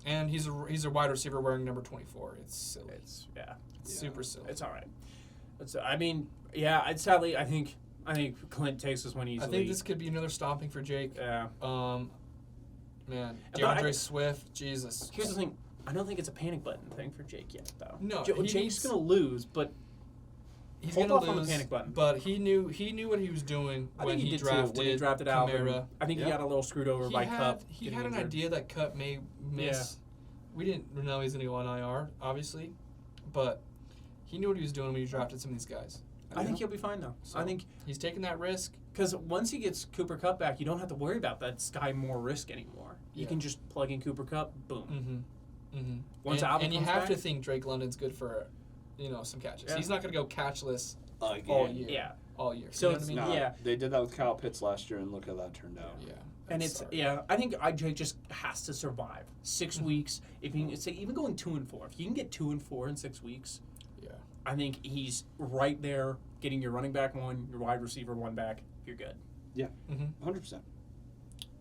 And he's a wide receiver wearing number 24. It's silly. It's Super silly. It's all right. Sadly, I think Clint takes this one I easily. think this could be another stomping for Jake. Yeah. Man, But DeAndre Swift, Jesus. Here's the thing. I don't think it's a panic button thing for Jake yet, though. No, Jake's needs- gonna lose, but He's hold gonna off on the lose, panic button. but he knew what he was doing I when think he did drafted too. When he drafted Alvin. Kamara. I think he Yeah. got a little screwed over by Cup. He getting had an injured. idea that Cup may miss. We didn't know he was gonna go on IR, obviously, but he knew what he was doing when he drafted some of these guys. I think he'll be fine though. So, I think he's taking that risk. because once he gets Cooper Cup back, you don't have to worry about that Sky Moore risk anymore. You Yeah. can just plug in Cooper Cup, boom. Mm-hmm. Once and, Alvin and you comes have back- to think Drake London's good for, some catches. Yeah. He's not gonna go catchless Again. all year. Yeah. All year. So You know what I it's- mean? Nah, Yeah. They did that with Kyle Pitts last year, and look how that turned out. Yeah. And That's it's sorry. I think Jake just has to survive 6 weeks. If you can say even going 2-4, if you can get 2-4 in 6 weeks, Yeah. I think he's right there getting your running back 1, your wide receiver 1 back. You're good. Yeah. Mm-hmm. 100%.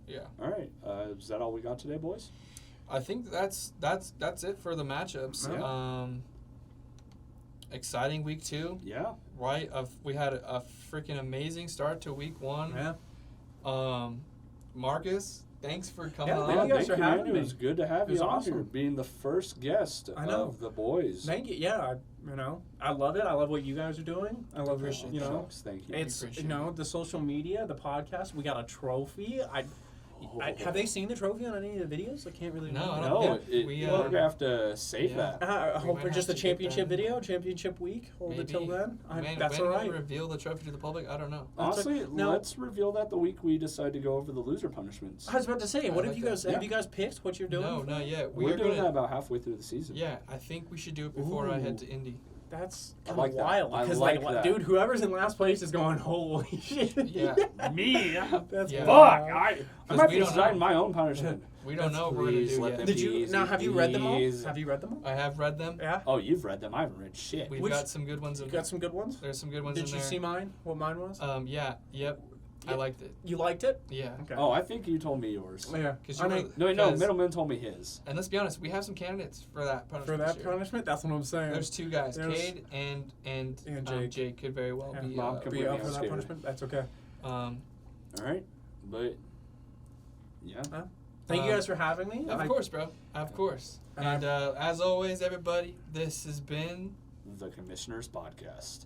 Yeah. All right. Is that all we got today, boys? I think that's it for the matchups. Yeah. Exciting week 2. Yeah. Right. We had a freaking amazing start to week 1. Yeah. Marcus, thanks for coming Yeah, on. thank you guys thank for man. having me. It was good to have It was you on awesome. here, being the first guest I know. of the boys. Thank you. Yeah, I love it. I love what you guys are doing. I love Appreciate you know. Shucks, thank you. It's appreciate the social media, the podcast. We got a trophy. Have they seen the trophy on any of the videos? I can't really No, I remember. don't- No, Yeah, we, we're gonna have to save yeah. that. I hope might for just the have to get championship that. video, championship week. Hold it till Maybe. then. Man, That's when all will right. we reveal the trophy to the public? I don't know. That's Honestly, no. let's reveal that the week we decide to go over the loser punishments. I was about to say, what I have like you guys that. have Yeah. you guys picked what you're doing? No, not yet. We're doing gonna, that about halfway through the season. Yeah, I think we should do it before I head to Indy. That's I like that. wild. I Because like that. dude, whoever's in last place is going, holy shit. Yeah. Me? That's Yeah. Fuck! wild. I 'Cause might we be don't deciding know. my own punishment. We don't know what we're gonna Please do let yet. them Did you Easy, now? Have you read them all? please. Have you read them all? I have read them. Yeah. Oh, you've read them. I haven't read shit. We've Which- got some good ones in You there. got some good ones. There's some good ones Did in you there. see mine? What mine was? Yeah. Yep. I Yeah. liked it. You liked it? Yeah. Okay. Oh, I think you told me yours. Yeah. 'Cause I you know- were- No, Because- Middleman told me his. And let's be honest, we have some candidates for that punishment. for that this year. punishment, that's what I'm saying. There's 2 guys, There's- Cade and Jake. Jake could very well Yeah. be. Mom could be Completely up for that scared. punishment. That's okay. Um, All right, but yeah. Thank you guys for having me. of course, bro. Of course. And And as always, everybody, this has been The Commissioners Podcast.